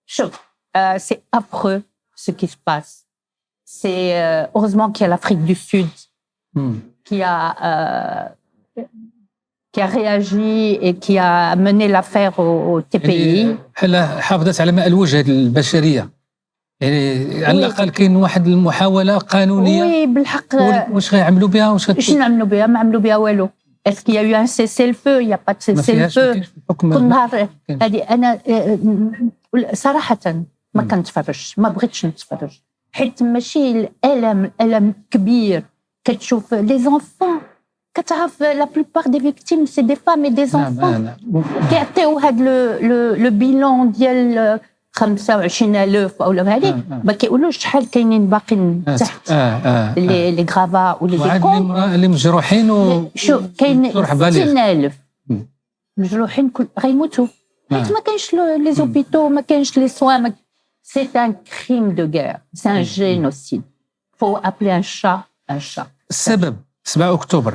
شوف c'est affreux ce qui se passe. C'est heureusement qu'il y a l'Afrique du Sud qui a réagi et qui a mené l'affaire au TPI. حافظت على ماء الوجه البشرية. يعني على الاقل كاين واحد المحاوله قانونيه. وي بالحق. واش غيعملوا بها؟ شنو نعملوا بها؟ ما عملوا بها والو. اسكو يا يو ان سيسي الفو؟ يا با سيسي الفو. كل نهار هذه انا صراحه ما كنتفرجش، ما بغيتش نتفرج، حيت ماشي الالم كبير. كتشوف لي زونفون، كتعرف لا بلوبار دي فيكتيم سي دي فام اي دي زونفون. كيعطيو هاد لو بيلون ديال 25,000 او هذيك، ما كيقولوش شحال كاينين باقيين تحت لي غرافا ولي ديكون اللي مجروحين. شو كاين 60,000 مجروحين غيموتوا حيت ما كاينش لي زوبيتو، ما كاينش لي سوان. سي ان كريم دو غير، سي ان جينوسيد. فو ابلي ان شا ان شا. السبب 7 أكتوبر.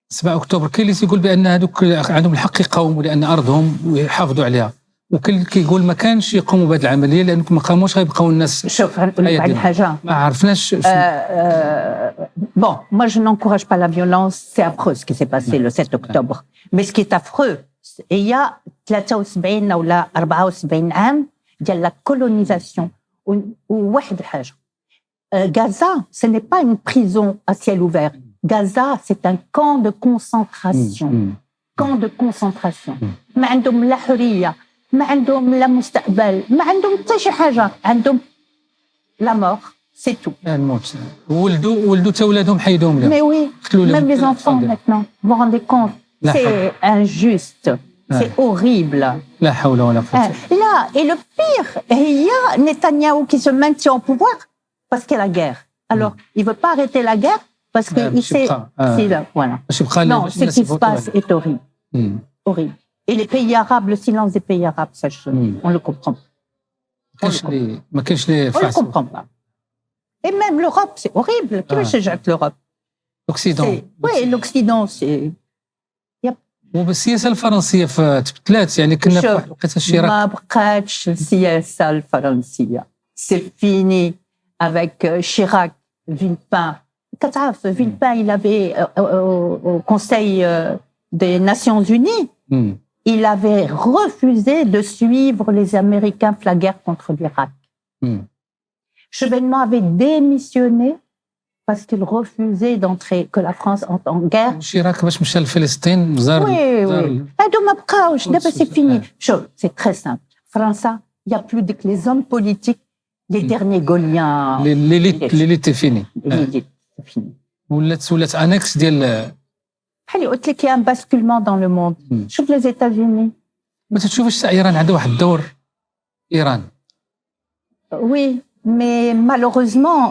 7 أكتوبر كاين اللي تيقول بان هذوك عندهم الحق يقاوموا لان ارضهم ويحافظوا عليها، وكاين اللي كيقول ما كانش يقوموا بهذه العمليه لانكم ما قاموش غيبقاو الناس. شوف غنقول لك واحد الحاجه ما عرفناش. Bon, moi je n'encourage pas la violence, c'est affreux ce qui s'est passé le 7 octobre. Mais ce qui est affreux, il y a 73 ou 74 عام ديال la colonisation. وواحد الحاجه، Gaza, ce n'est pas une prison à ciel ouvert. Gaza, c'est un camp de concentration. Camp de concentration. ما عندهم لا حريه، ما عندهم لا مستقبل، ما عندهم حتى شي حاجه، عندهم لا مور. C'est tout. ولدوا تا ولادهم حيدوهم لهم. Mais oui, même les enfants maintenant. Vous vous rendez compte? C'est injuste. C'est horrible. لا حول ولا قوة. Là, et le pire, il y a Netanyahou qui se maintient au pouvoir parce qu'il y a la guerre. Alors, il ne veut pas arrêter la guerre parce qu'il sait... Voilà. Non, ce qui se passe est horrible. Horrible. Et les pays arabes, le silence des pays arabes, ça, on le comprend. On le comprend pas. Et même l'Europe, c'est horrible. Qui veut شجعت l'Europe? l'Occident. Oui, l'Occident, c'est... والسياسه الفرنسيه تبدلات، يعني كنا في واحد الوقيته الشراك. ما بقاتش السياسه الفرنسيه. C'est fini avec Chirac, Villepin. كتعرف Villepin, il avait au Conseil des Nations Unies, il avait refusé de suivre les Américains pour la guerre contre l'Irak. Chevènement avait démissionné parce qu'il refusait d'entrer, que la France entre en guerre. Chirac باش مشى لفلسطين زار. Oui. هادو ما بقاوش، دابا c'est fini. C'est très simple. France, il y a plus que les hommes politiques, les derniers Gauliens. L'élite est finie. L'élite c'est fini. ولات انكس ديال. بحال قلت لك يا ان باسكولمون دون لو موند. شوف لي زيتازوني. ما تشوفش ايران عندها واحد الدور؟ ايران. Oui. Mais malheureusement,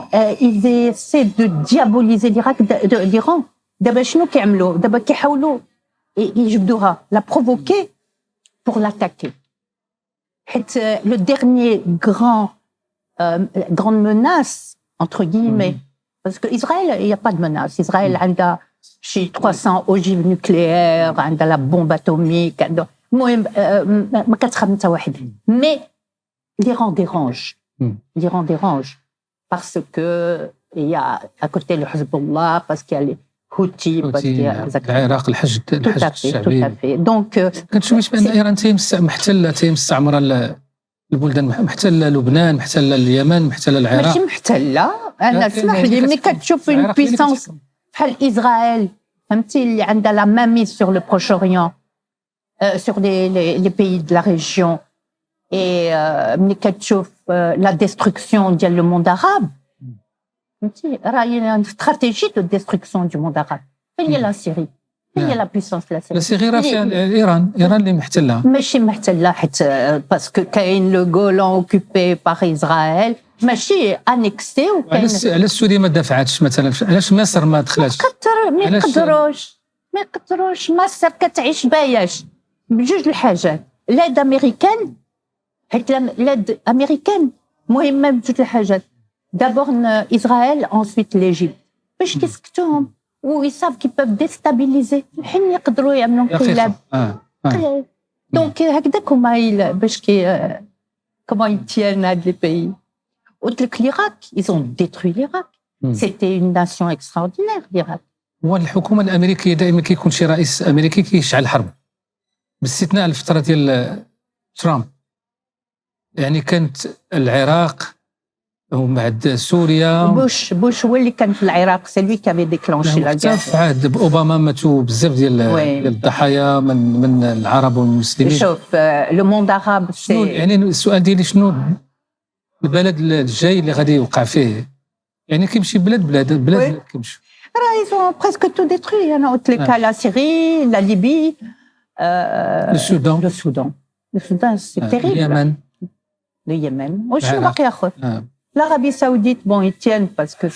ils essaient de diaboliser l'Iran. دابا شنو كيعملوا؟ دابا كيحاولوا يجبدوها، la provoquer pour l'attaquer. حيت le dernier grande menace entre guillemets, parce que Israël, il y a pas de menace. Israël عندها شي 300 ogives nucléaires، عندها la bombe atomique، المهم ما كتخاف حتى واحد. Mais l'Iran dérange. L'Iran dérange parce que il y a à côté le Hezbollah, parce qu'il y a les Houthis, parce qu'il y a العراق الحشد الشعبي. Tout à fait. Donc كتشوفش بان ايران محتله البلدان، محتله لبنان، محتله اليمن، محتله العراق. ماشي محتله، انا اسمح لي ملي كتشوف une puissance بحال اسرائيل، فهمتي، اللي عندها la mainmise sur le Proche-Orient, sur les pays de la région. Et ملي كتشوف la destruction ديال le monde arabe، فهمتي، راه une stratégie de destruction du monde arabe. فين هي لا سيري؟ فين هي لا بويسونس لا سيري؟ لا سيري راه فيها ايران اللي محتلها. ماشي محتله، حيت باسكو كاين لو جولان اوكوبي باغ اسرائيل، ماشي انيكسي. وكاين علاش سوريا ما دافعتش مثلا؟ علاش مصر ما دخلاتش؟ ما يقدروش. مصر كتعيش باياش بجوج الحاجات، l'aide américaine، حيت l'aide américaine مهمه بجوج الحاجات. d'abord Israël, ensuite l'Égypte، باش كيسكتوهم ويصاب كي peuvent déstabiliser، الحين يقدروا يعملوا انقلاب. دونك هكذاك هما باش comment ils tiennent هاد لي pays. قلت لك l'Irak، ils ont détruit l'Irak. c'était une nation extraordinaire l'Irak. والحكومه الامريكيه دائما كيكون شي رئيس امريكي كيشعل حرب، باستثناء الفتره ديال ترامب. يعني كانت العراق ومن بعد سوريا. بوش هو اللي كان في العراق، سي لوي كي افي ديكلونشي لا حتى في عهد اوباما ماتوا بزاف ديال الضحايا من العرب والمسلمين. شوف لو موند عرب يعني السؤال ديالي شنو البلد الجاي اللي غادي يوقع فيه، يعني كيمشي بلاد كيمشي راه ils ont presque tout détruit. انا قلت لك لا سيري، لا ليبي، السودان سي تيريبل، اليمن وشنو باقي اخر؟ l'Arabie Saoudite, bon, ils tiennent parce que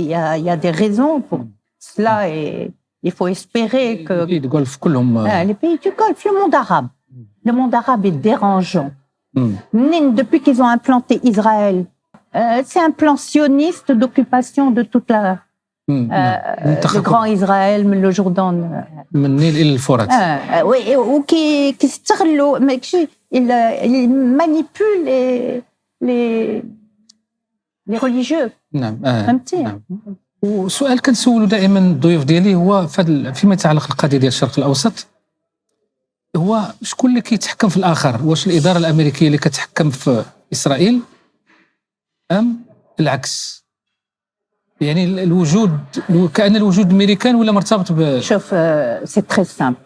il y a des raisons pour cela et il faut espérer que les pays du Golfe, les pays du Golfe, le monde arabe est dérangeant. Depuis qu'ils ont implanté Israël, c'est un plan sioniste d'occupation de toute le grand Israël, le Jourdain, من النيل إلى الفرات. Oui, وكي يستغلوا، ils manipulent les religieux. نعم. فهمتي؟ نعم. وسؤال كنسولو دائما الضيوف ديالي هو فيما يتعلق القضيه ديال الشرق الاوسط، هو شكون اللي كيتحكم في الاخر؟ واش الاداره الامريكيه اللي كتحكم في اسرائيل ام العكس؟ يعني الوجود كأن الوجود الامريكان ولا مرتبط شوف سي تري سامبل.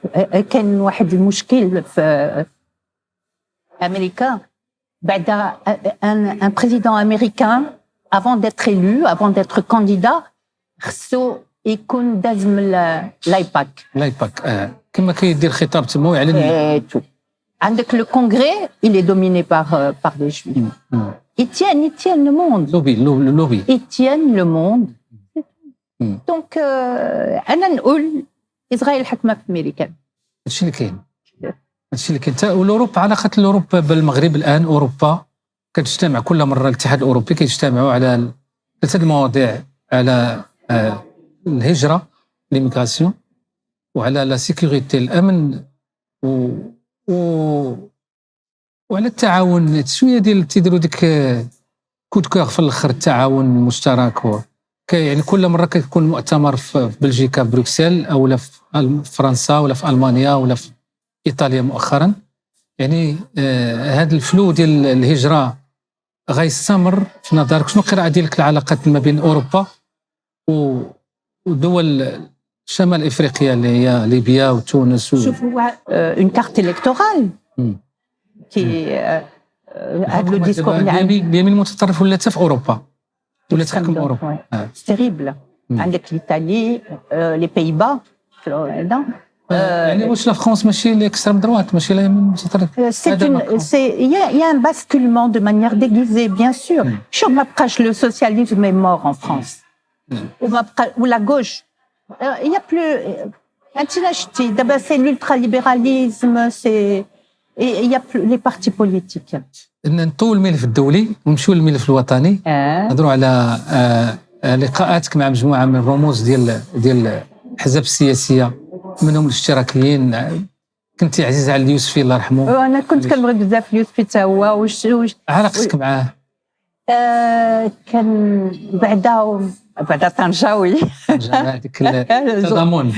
كان واحد المشكل في امريكا بعد un président américain avant d'être élu, avant d'être candidat, خصو يكون داز من لايباك. كما كيدير خطاب تما ويعلن. عندك le congrès, il est dominé par des juifs. Ils tiennent le monde. Lobby. Ils tiennent le monde. Donc انا نقول اسرائيل حكمه في امريكا. هادشي اللي كاين. والاوروبا، علاقه الاوروبا بالمغرب الان، اوروبا كتجتمع كل مره، الاتحاد الاوروبي كيجتمعوا على 3 المواضيع، على الهجره ليميغراسيون، وعلى لا سيكوريتي الامن، وعلى التعاون. شويه ديال تيديروا ديك كود كور في الاخر، التعاون المشترك. يعني كل مره كيكون مؤتمر في بلجيكا في بروكسل، او لا في فرنسا، ولا في المانيا، ولا في ايطاليا مؤخرا. يعني هذا الفلو ديال الهجره غيستمر في نظرك؟ شنو القراءه ديالك العلاقات ما بين اوروبا ودول شمال افريقيا اللي هي ليبيا وتونس شوف هو اون كارت الكتورال كي هذا لو ديسكور اليمين المتطرف ولا حتى في اوروبا، ولا تحكم اوروبا. تيريبل. عندك ايطالي، لي بيي با، يعني واش لا فرنسا ماشي ليكستريم دروات، ماشي لا يمين متطرف؟ il y a un basculement de manière déguisée, bien sûr. شوف ما بقاش le socialisme est mort en France. ou la gauche. Il y a plus انت نشتي دابا سي l'ultralibéralisme, c'est il y a plus les partis politiques. نطول الملف الدولي ونمشيو للملف الوطني. نهضروا على لقاءاتك مع مجموعه من الرموز ديال الاحزاب السياسيه، منهم الاشتراكيين. كنتي عزيزه على اليوسفي الله يرحمه. انا كنت كنبغي بزاف اليوسفي حتى هو. واش علاقتك معاه؟ كان بعدا طنجاوي. هذيك التضامن.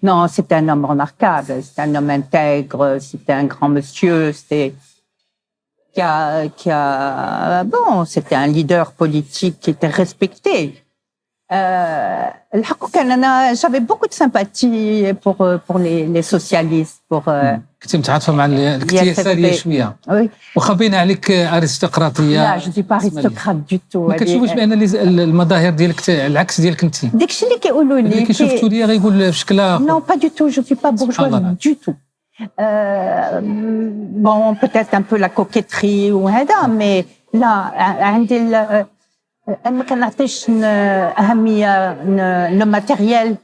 Non, c'était un homme remarquable, c'était un homme intègre, c'était un grand monsieur, c'était un leader politique qui était respecté. الحق كان أنا j'avais beaucoup de sympathie pour les socialistes. كنت متعاطفة مع اليسارية شوية. واخا باين عليك أرستقراطية. لا je suis pas aristocrate du tout. ما كتشوفوش بأن المظاهر ديالك العكس ديالك أنت؟ داكشي اللي كيقولوا لي. اللي كيشوفتوا لي غيقول بشكل آخر. Non pas du tout, je suis pas bourgeoise du tout. Bon peut-être un peu la coquetterie وهذا، mais لا عندي ما كنعطيش أهمية لو ماتيريال.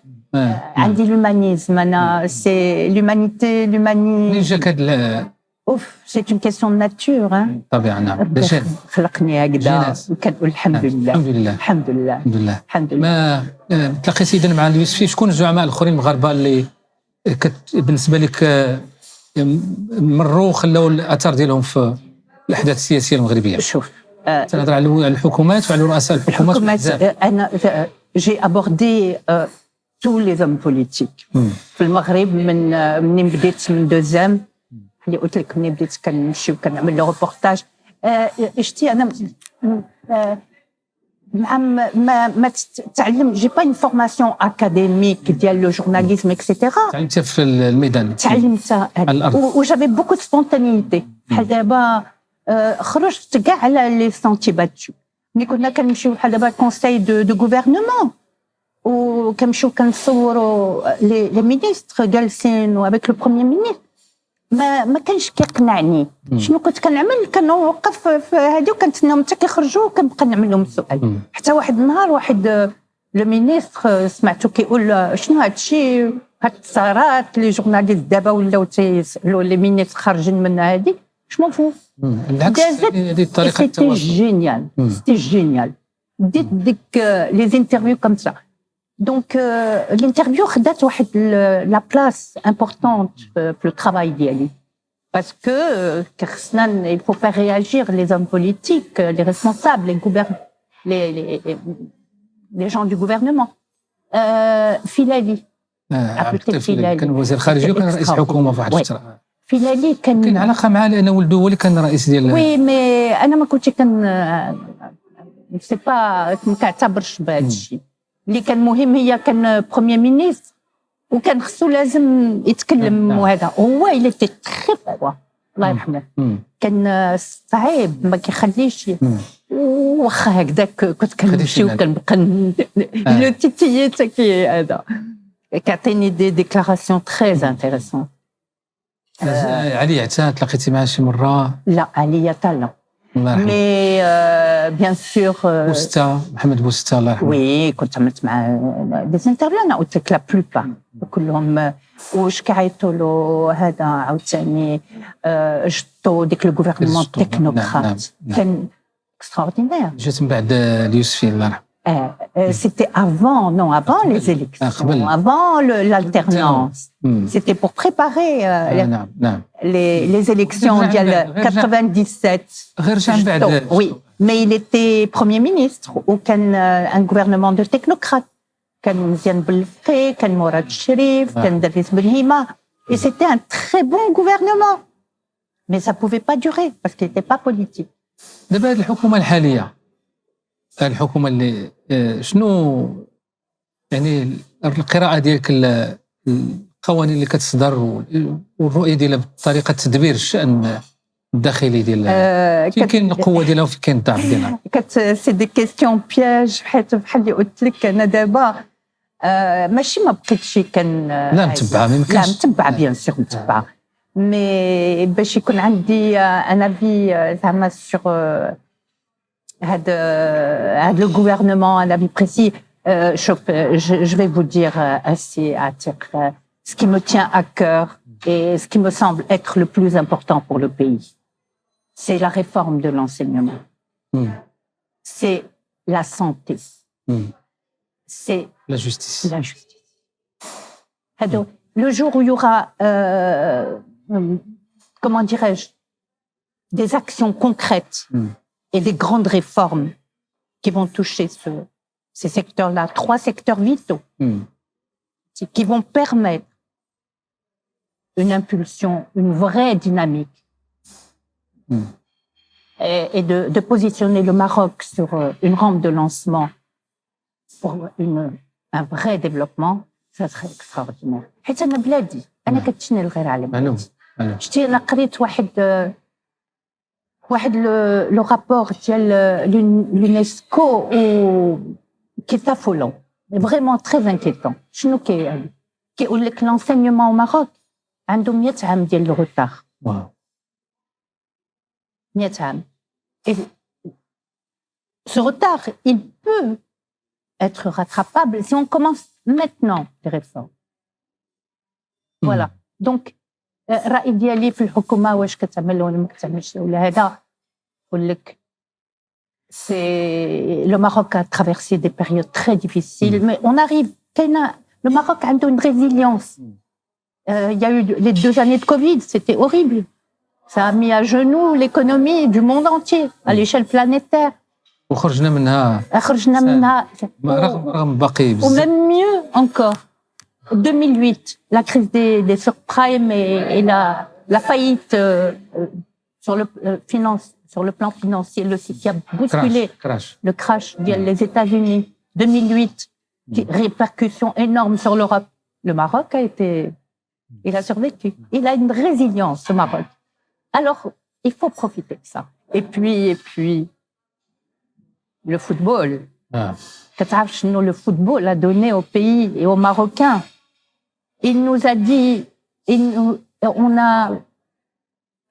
عندي l'humanisme. أنا سي l'humanité. منين جاك هاد سي اون كيسيون دو ناتور. طبيعة. نعم. خلقني هكذا وكنقول الحمد لله. الحمد لله. ما تلاقيتي إذن مع اليوسفي، شكون الزعماء الآخرين المغاربة اللي بالنسبة لك مروا وخلاو الأثر ديالهم في الأحداث السياسية المغربية؟ شوف تنهضر على الحكومات وعلى رؤساء الحكومات. أنا جي أبوردي tous les hommes politiques في المغرب منين بديت من دوزام اللي قلت لك. منين بديت كنمشي وكنعمل لو ريبورتاج. شتي انا ما تعلم جي با اون فورماسيون اكاديميك ديال لو جورناليزم اكسيتيرا. تعلمتها في الميدان؟ تعلمتها و جافي بوكو دو سبونتانيتي. بحال دابا خرجت كاع على لي سونتي باتو. ملي كنا كنمشيو بحال دابا كونساي دو غوفرنمون وكنمشيو كنصوروا لي مينيستر جالسين وافيك لو بروميير مينيستر، ما كانش كيقنعني. شنو كنت كنعمل؟ كنوقف في هادي وكنتسناهم حتى كيخرجوا وكنبقى نعمل لهم السؤال. حتى واحد النهار واحد لو مينيستر سمعتو كيقول شنو هادشي، هاد التصارات لي جورناليست دابا ولاو تيسالوا لي مينيستر خارجين من هادي شنو فو. بالعكس هذه الطريقه سيتي جينيال، سيتي جينيال. ديت ديك لي زانترفيو كوم سا. دونك الانترفيو خدات واحد لا بلاس امبورطونت في لو ترافاي ديالي، باسكو خصنا il faut faire réagir les hommes politiques, les responsables, les gens du gouvernement. فيلالي كان وزير خارجيه وكان رئيس حكومه في واحد الفتره. فيلالي كان علاقه معاه لان ولده هو اللي كان رئيس ديال. وي مي انا ما كنتش سي با ما كنعتبرش بهذا الشيء. اللي كان مهم هي كان بروميير مينيستر وكان خصو لازم يتكلم. وهذا هو اللي تي تري فوا الله يرحمه. كان صعيب ما كيخليش. واخا هكذاك كنت كنمشي وكنبقى لو تيتيي كي هذا كيعطيني دي ديكلاراسيون تري انتريسون. علي عتا تلاقيتي معاه شي مره؟ لا علي عتا لا. مي بيان سور بوستا، محمد بوستا الله يرحمه. وي كنت عملت معاه دي انترفيو. انا قلت لك لا بلوبار كلهم واش كيعيطوا له هذا عاوتاني جطو ديك لو غوفرنمون تكنوقراط. كان اكستراوردينير. جات من بعد اليوسفي الله يرحمه. C'était avant les élections, avant l'alternance. C'était pour préparer les élections de 97. Oui, mais il était Premier ministre ou un gouvernement de technocrates. كان مزيان بالفقي، كان مراد الشريف، كان دريس بنهيمة. Et c'était un très bon gouvernement. Mais ça ne pouvait pas durer parce qu'il n'était pas politique. دابا هذه الحكومة الحالية، الحكومة اللي شنو يعني القراءة ديالك القوانين اللي كتصدر والرؤية ديالها بطريقة تدبير الشأن الداخلي ديال فين كاين القوة ديالها وفين كاين الضعف ديالها؟ سي دي كيستيون بياج حيت بحال اللي قلت لك انا دابا ماشي ما بقيتش لا متبعة ميمكنش. لا متبعة بيان سور متبعة، مي باش يكون عندي ان افي زعما سور le gouvernement, un avis précis, je vais vous dire assez à titre ce qui me tient à cœur et ce qui me semble être le plus important pour le pays. C'est la réforme de l'enseignement. C'est la santé. C'est la justice. La justice. Le jour où il y aura, comment dirais-je, des actions concrètes et des grandes réformes qui vont toucher ces secteurs-là, 3 secteurs vitaux, qui vont permettre une impulsion, une vraie dynamique et de positionner le Maroc sur une rampe de lancement pour un vrai développement, ça serait extraordinaire. حيت أنا بلادي، أنا كتشني الغير على بلادي. شتي أنا قريت واحد لو رابور ديال l'UNESCO qui est affolant, vraiment très inquiétant. شنو كيقول لك l'enseignement au Maroc عنده 100 عام ديال الروتار. واو 100 عام. Et ce retard, il peut être rattrapable si on commence maintenant les réformes. Voilà. Donc الرأي ديالي في الحكومة واش كتعمل ولا ما كتعملش ولا هذا نقول لك c'est le Maroc a traversé des périodes très difficiles mais on arrive le Maroc a une résilience. Il y a eu les 2 années de Covid, c'était horrible. Ça a mis à genoux l'économie du monde entier à l'échelle planétaire. وخرجنا منها رغم باقي بزاف. Ou même mieux encore. 2008, la crise des subprimes et la faillite sur le plan financier, qui a bousculé le crash des États-Unis 2008, répercussions énormes sur l'Europe. Le Maroc il a survécu. Il a une résilience, le Maroc. Alors, il faut profiter de ça. Et puis, le football. Le football a donné au pays et aux Marocains. Il nous a dit,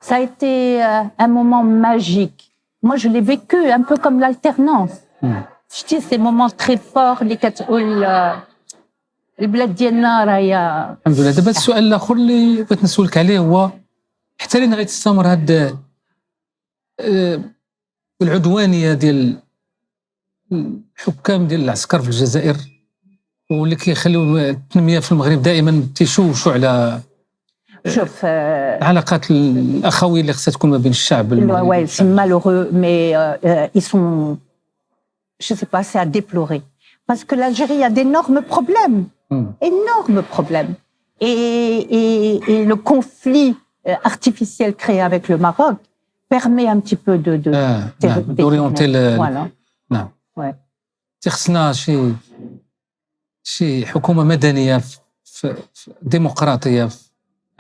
ça a été un moment magique. Moi, je l'ai vécu un peu comme l'alternance. Je dis ces moments très forts اللي كتقول البلاد ديالنا راهي. الحمد لله. دابا السؤال الاخر اللي بغيت نسولك عليه هو حتى لين غيتستمر هاد العدوانيه ديال الحكام ديال العسكر في الجزائر واللي كيخليو التنميه في المغرب دائما تيشوشوا على شوف العلاقات الاخويه اللي خصها تكون ما بين الشعب المغربي. C'est malheureux mais ils sont je sais pas, c'est à déplorer parce que l'Algérie a d'énormes problèmes. Énormes problèmes. Et le conflit artificiel créé avec le Maroc permet un petit peu d'orienter voilà. نعم. Ouais. خصنا شي حكومة مدنية ديمقراطية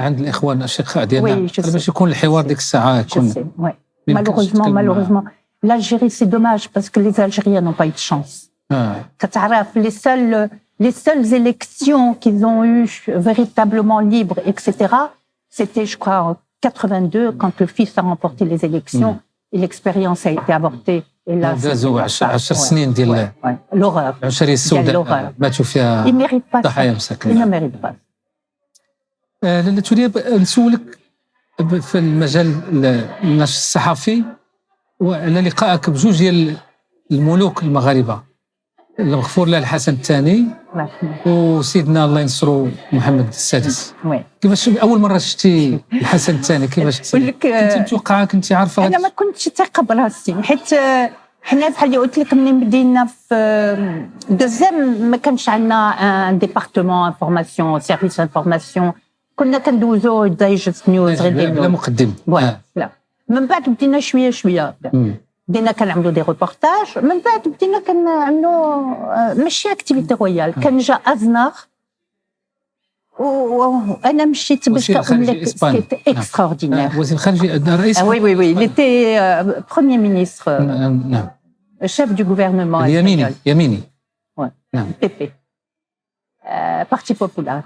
عند الإخوان الأشقاء ديالنا باش يكون الحوار ديك الساعة يكون. Malheureusement, l'Algérie, c'est dommage parce que les Algériens n'ont pas eu de chance. Les seules élections qu'ils ont eues véritablement libres, etc., c'était, je crois, en 82, quand le fils a remporté les élections et l'expérience a été avortée. Et là, دازوا 10 سنين ديال l'horreur. العنصرية السوداء ماتوا فيها ضحايا مساكين. Ils ne méritent pas. لاله تولي نسولك في المجال النشر الصحفي وعلى لقائك بجوج ديال الملوك المغاربه المغفور له الحسن الثاني وسيدنا الله ينصرو محمد السادس. كيفاش اول مره شفتي الحسن الثاني كيفاش كنت متوقعه كنت عارفه؟ انا ما كنتش ثاقه براسي حيت حنا بحال اللي قلت لك ملي بدينا في دوزيام ما كانش عندنا ان ديبارتمون انفورماسيون سيرفيس انفورماسيون كنا كندوزو دايجست نيوز غير لا مقدم. لا من بعد بدينا شويه بدينا كنعملوا دي ريبورتاج من بعد بدينا كنعملوا ماشي اكتيفيتي رويال كان جا ازنار وانا مشيت باش نقول لك سيتي اكستراوردينير. وزير الخارجيه رئيس وي il était premier ministre نعم chef du gouvernement يميني نعم PP Parti populaire.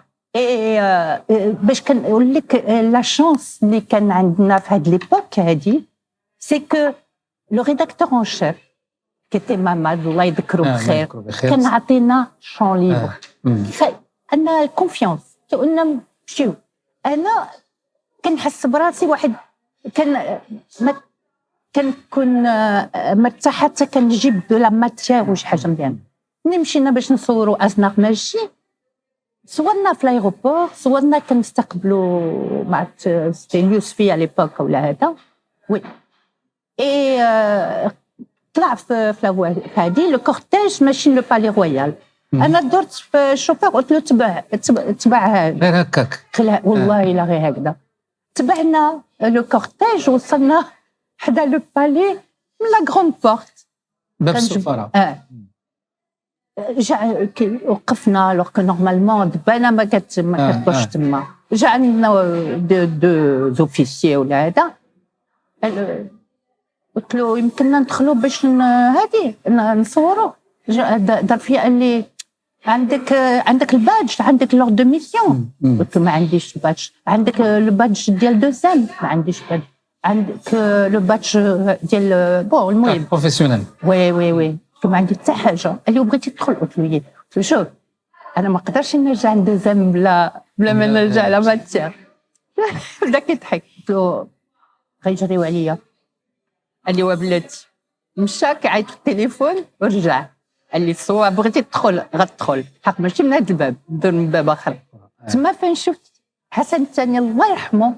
باش كنقول لك لا شانس اللي كان عندنا في هاد ليبوك هادي سي كو لو ريداكتور ان شيف كيتي ماماد الله يذكره بخير كان عطينا شون ليبر انا كونفيونس قلنا مشيو. انا كنحس براسي واحد كنكون مرتاحه حتى كنجيب دو لا ماتيير وشي حاجه مزيانه. ملي مشينا باش نصوروا ازناق ماشي صورنا في الايروبور صورنا كنستقبلوا مع يوسفي على ليبوك ولا هذا وي طلع في هذه لو كورتيج ماشي لو بالي رويال. انا درت في الشوفير قلت له تبع هذا غير هكاك والله الا غير هكذا تبعنا لو كورتيج وصلنا حدا لو بالي من لا غروند بورت باب السفاره. وقفنا لو كو نورمالمون دبانا ما كتبقاش تما جا عندنا دو زوفيسيي ولا هذا قلت له يمكننا ندخلوا باش هادي نصوروا. دار فيا قال لي عندك البادج عندك لور دو ميسيون. قلت له ما عنديش البادج. عندك لو بادج ديال دوزام ما عنديش بادج. عندك لو بادج ديال بون المهم بروفيسيونيل. وي ما عندي حتى حاجه. قال لي بغيتي تدخل؟ قلت له قلت له شوف انا ما نقدرش نرجع عند دوزام بلا ما نرجع على ماتير. بدا كيضحك. قلت له غيجريو عليا. قال لي وبلاتي مشى كيعيط في التليفون ورجع. قال لي صوا بغيتي تدخل غتدخل حق ماشي من هذا الباب دور من باب اخر. تما فين شفت حسن الثاني الله يرحمه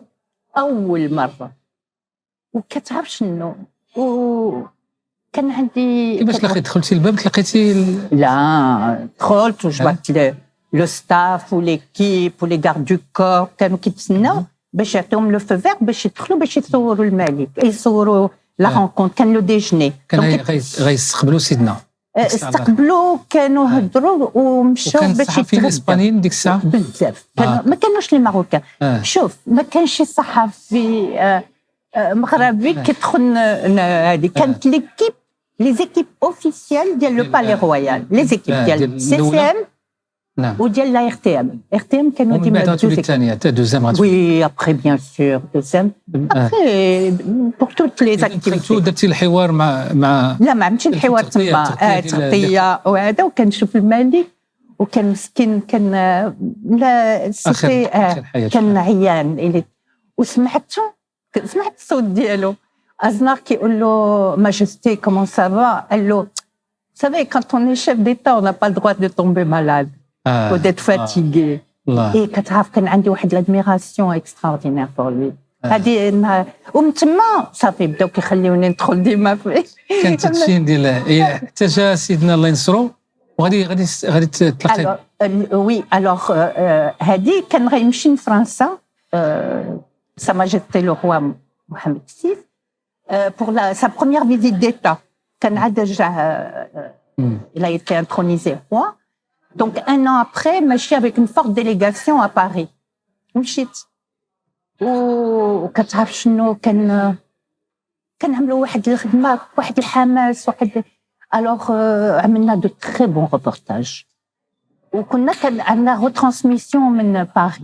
اول مره وكتعرف شنو كان عندي كيفاش دخلتي الباب تلقيتي لا دخلت وجبت لو ستاف وليكيب ولي غارد دو كور كانوا كيتسناو باش يعطيهم لو فو فير باش يدخلوا باش يصوروا الملك يصوروا لا رونكونت. كان لو ديجني كان غيستقبلوا سيدنا استقبلوا كانوا هضروا ومشاو وكان باش الصحفيين الاسبانيين ديك الساعه بزاف ما كانوش لي ماروكان. شوف ما كانش صحفي مغربي كيدخل هذه كانت ليكيب لي زيكيب اوفيسيال ديال لو بالي رويال لي زيكيب ديال سي سي ام وديال لا ار تي ام. ار تي ام كانوا ديما الثانيه تاع دوزيام غاتولي وي ابخي بيان سور دوزيام ابخي بور توت لي زاكتيفيتي. درتي الحوار مع لا ما عملتش الحوار تما تغطيه وهذا وكنشوف الملك وكان مسكين كان لا سيتي كان عيان وسمعت الصوت ديالو ازنار كيقول له ماجستي كومون سافا قال له سافي كانت اون شيف ديتا اون با الدروا دو تومبي مالاد و ديت فاتيغي. اي كتعرف كان عندي واحد لادميراسيون اكستراوردينير بور لوي. هذه ومن تما صافي بداو كيخليوني ندخل ديما فيه. كانت التشين ديال حتى جا سيدنا الله ينصرو وغادي تلقى وي الوغ هذه كان غيمشي لفرنسا Sa Majesté le roi Mohamed VI pour sa première visite d'État. Il a été intronisé roi. Donc un an après, ماشي avec une forte délégation à Paris. مشيت وكتعرف شنو كنعملوا واحد الخدمه واحد الحماس واحد الوغ عملنا دو تري بون ريبورتاج. وكنا كان عندنا ريترانسميسيون من باريس.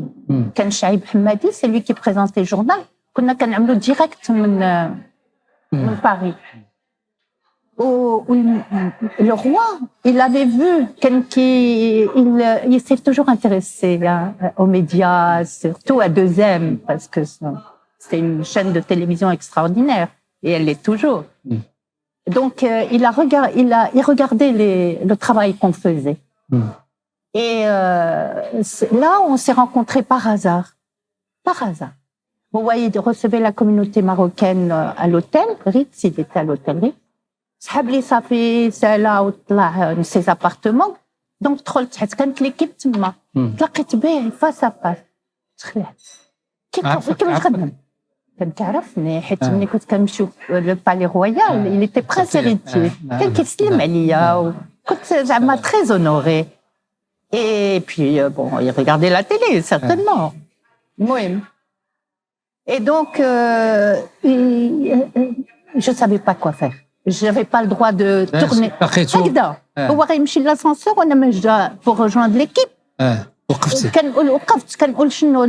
كان شعيب حمادي سي لوي كي بريزونتي جورنال كنا كنعملوا ديريكت من باريس. Le roi, il avait vu il s'est toujours intéressé aux médias, surtout à 2M, parce que c'est une chaîne de télévision extraordinaire, et elle l'est toujours. Donc, il regardait le travail qu'on faisait. Et là, on s'est rencontrés par hasard. Par hasard. Vous voyez, il recevait la communauté marocaine à l'hôtel Ritz, il était à l'hôtel Ritz. صحاب لي صافي سالا وطلع من سي ابارتمون دونك دخلت حيت كانت ليكيب تما تلاقيت به فاس افاس تخلعت كيف خدم كان كيعرفني حيت ملي كنت كنمشيو لو بالي رويال il était prince héritier كان كيسلم عليا وكنت زعما très honorée et puis bon il regardait la télé certainement المهم et donc je savais pas quoi faire. Je n'avais pas le droit de tourner. هكذا هو غيمشي للاسانسور وانا مجا pour rejoindre l'équipe. وقفت كنقول شنو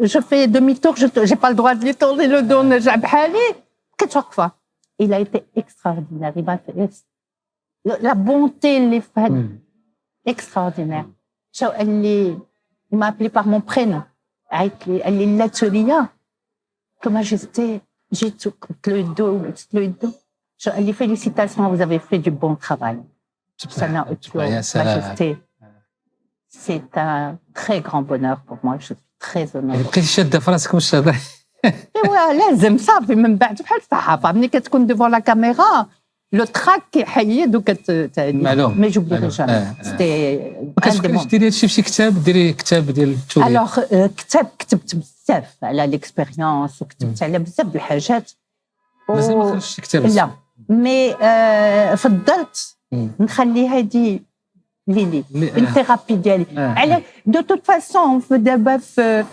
je fais demi-tour, j'ai pas le droit de lui tourner le dos نرجع بحالي كنت واقفه. Il a été extraordinaire. Il m'a fait la bonté اللي في هذا extraordinaire. شو قال لي il m'a appelé par mon prénom. عيط لي قال لي l'atelier que majesté جيت قلت له يدو قلت له يدو. Je lui félicitations, vous avez fait du bon travail. Majesté, c'est un très grand bonheur pour moi. Je suis très honorée. بقيتي شاده في راسك واش تهضري؟ ايوا لازم صافي من بعد بحال الصحافه ملي كتكون ديفون لا كاميرا لو تراك كيحيد معلوم مي جوبلي جامي سيتي ما كتفكريش ديري هادشي في شي كتاب ديري كتاب ديال التولي؟ الوغ كتاب كتبت بزاف على ليكسبيريونس وكتبت على بزاف د الحاجات مازال ما خرجتش شي كتاب؟ لا مي فضلت نخلي هذه ليلي الثيرابي ديالي على دو توت فاسون دابا في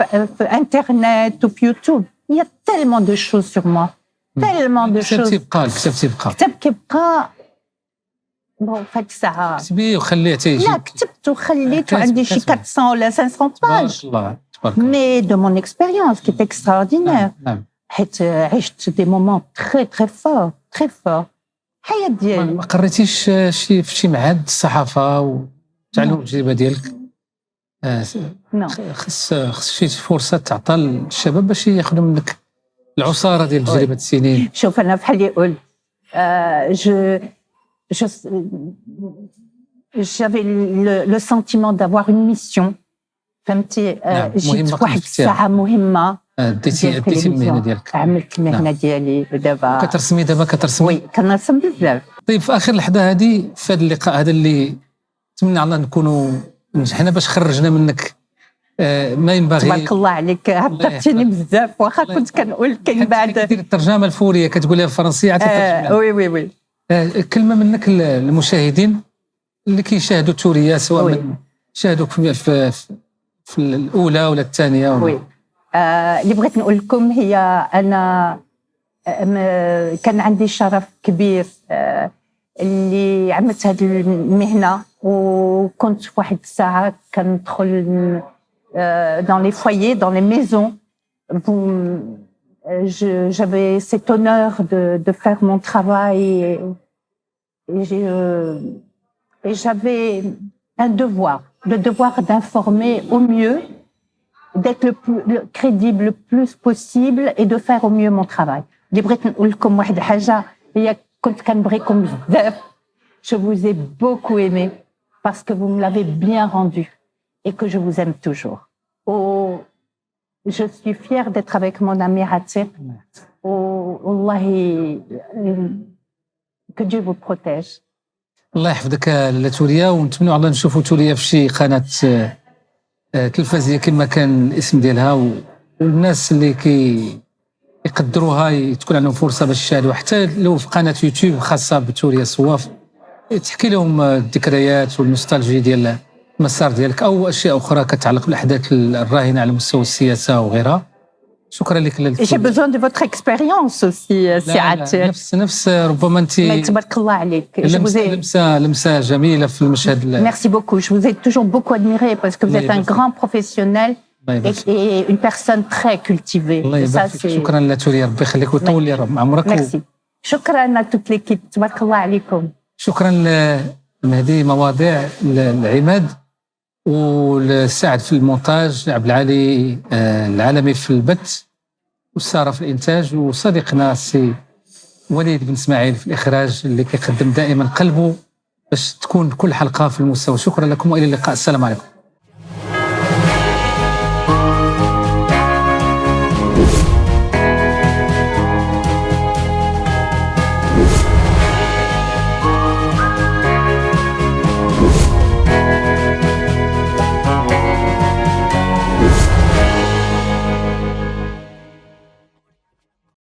انترنت وفي يوتيوب il y a tellement de choses sur moi tellement de choses. الكتاب كيبقى بون فهاد الساعه كتبي وخليه حتى يجي. لا كتبت وخليت وعندي شي 400 ولا 500 باج الله تبارك الله مي دو مون اكسبيريونس كي اكستراوردينير. حيت عشت دي مومون تري تري فور تري فور الحياه ديالي. ما قريتيش في شي معهد الصحافه وتعلم التجربه ديالك؟ خص شي فرصه تعطى للشباب باش ياخذوا منك العصاره ديال تجربه السنين. شوف انا بحال يقول j'avais le sentiment d'avoir une mission. فهمتي جيت واحد الساعه مهمه ديتي المهنه ديالك. عملت المهنه ديالي دابا كترسمي وي كنرسم بزاف. طيب في اخر لحظه هذه في هذا اللقاء هذا اللي نتمنى الله نكونوا نجحنا باش خرجنا منك ما ينبغي. تبارك الله عليك، عطرتيني بزاف، واخا كنت كنقول كاين بعد كدير الترجمه الفوريه كتقولها بالفرنسيه عاد تترجمها. وي كلمه منك للمشاهدين اللي كيشاهدوا التوريه، سواء من شاهدوك في الاولى ولا الثانيه وي. اللي بغيت نقول لكم هي انا كان عندي شرف كبير اللي عملت هذه المهنه، وكنت في واحد الساعه كندخل dans les foyers, dans les maisons. J'avais cet honneur de faire mon travail et j'avais un devoir, le devoir d'informer au mieux, d'être le plus crédible le plus possible et de faire au mieux mon travail. اللي بغيت نقول لكم واحد الحاجه هي كنت كنبغيكم بزاف. Je vous ai beaucoup aimé parce que vous me l'avez bien rendu et que je vous aime toujours. Oh, je suis fière d'être avec mon ami Hatip. Oh, Wallahi, que Dieu vous protège. الله يحفظك لتوريا، ونتمنوا على الله نشوفوا توريا في شي قناه تلفزيونيه كما كان الاسم ديالها، والناس اللي يقدروها تكون عندهم فرصه باش يشاهدوا، حتى لو في قناه يوتيوب خاصه بتوريا صواف، تحكي لهم الذكريات والنوستالجي ديال المسار ديالك او اشياء اخرى كتعلق بالاحداث الراهنه على مستوى السياسه وغيرها. شكرا لك. J'ai besoin de votre expérience aussi, سي نفس ربما انت تبارك الله عليك. لمسه جميله في المشهد. Merci beaucoup. Je vous ai toujours beaucoup admiré parce que vous êtes un grand professionnel et une personne très cultivée. شكرا لتوريا، ربي يخليك ويطول لي عمرك. Merci. شكرا à toute l'équipe. تبارك الله عليكم. شكرا لمهدي مواضيع، العماد، والساعد في المونتاج عبد العالي العالمي في البث، وساره في الانتاج، وصديقنا السي وليد بن اسماعيل في الاخراج اللي كيقدم دائما قلبه باش تكون كل حلقه في المستوى. شكرا لكم والى اللقاء. السلام عليكم.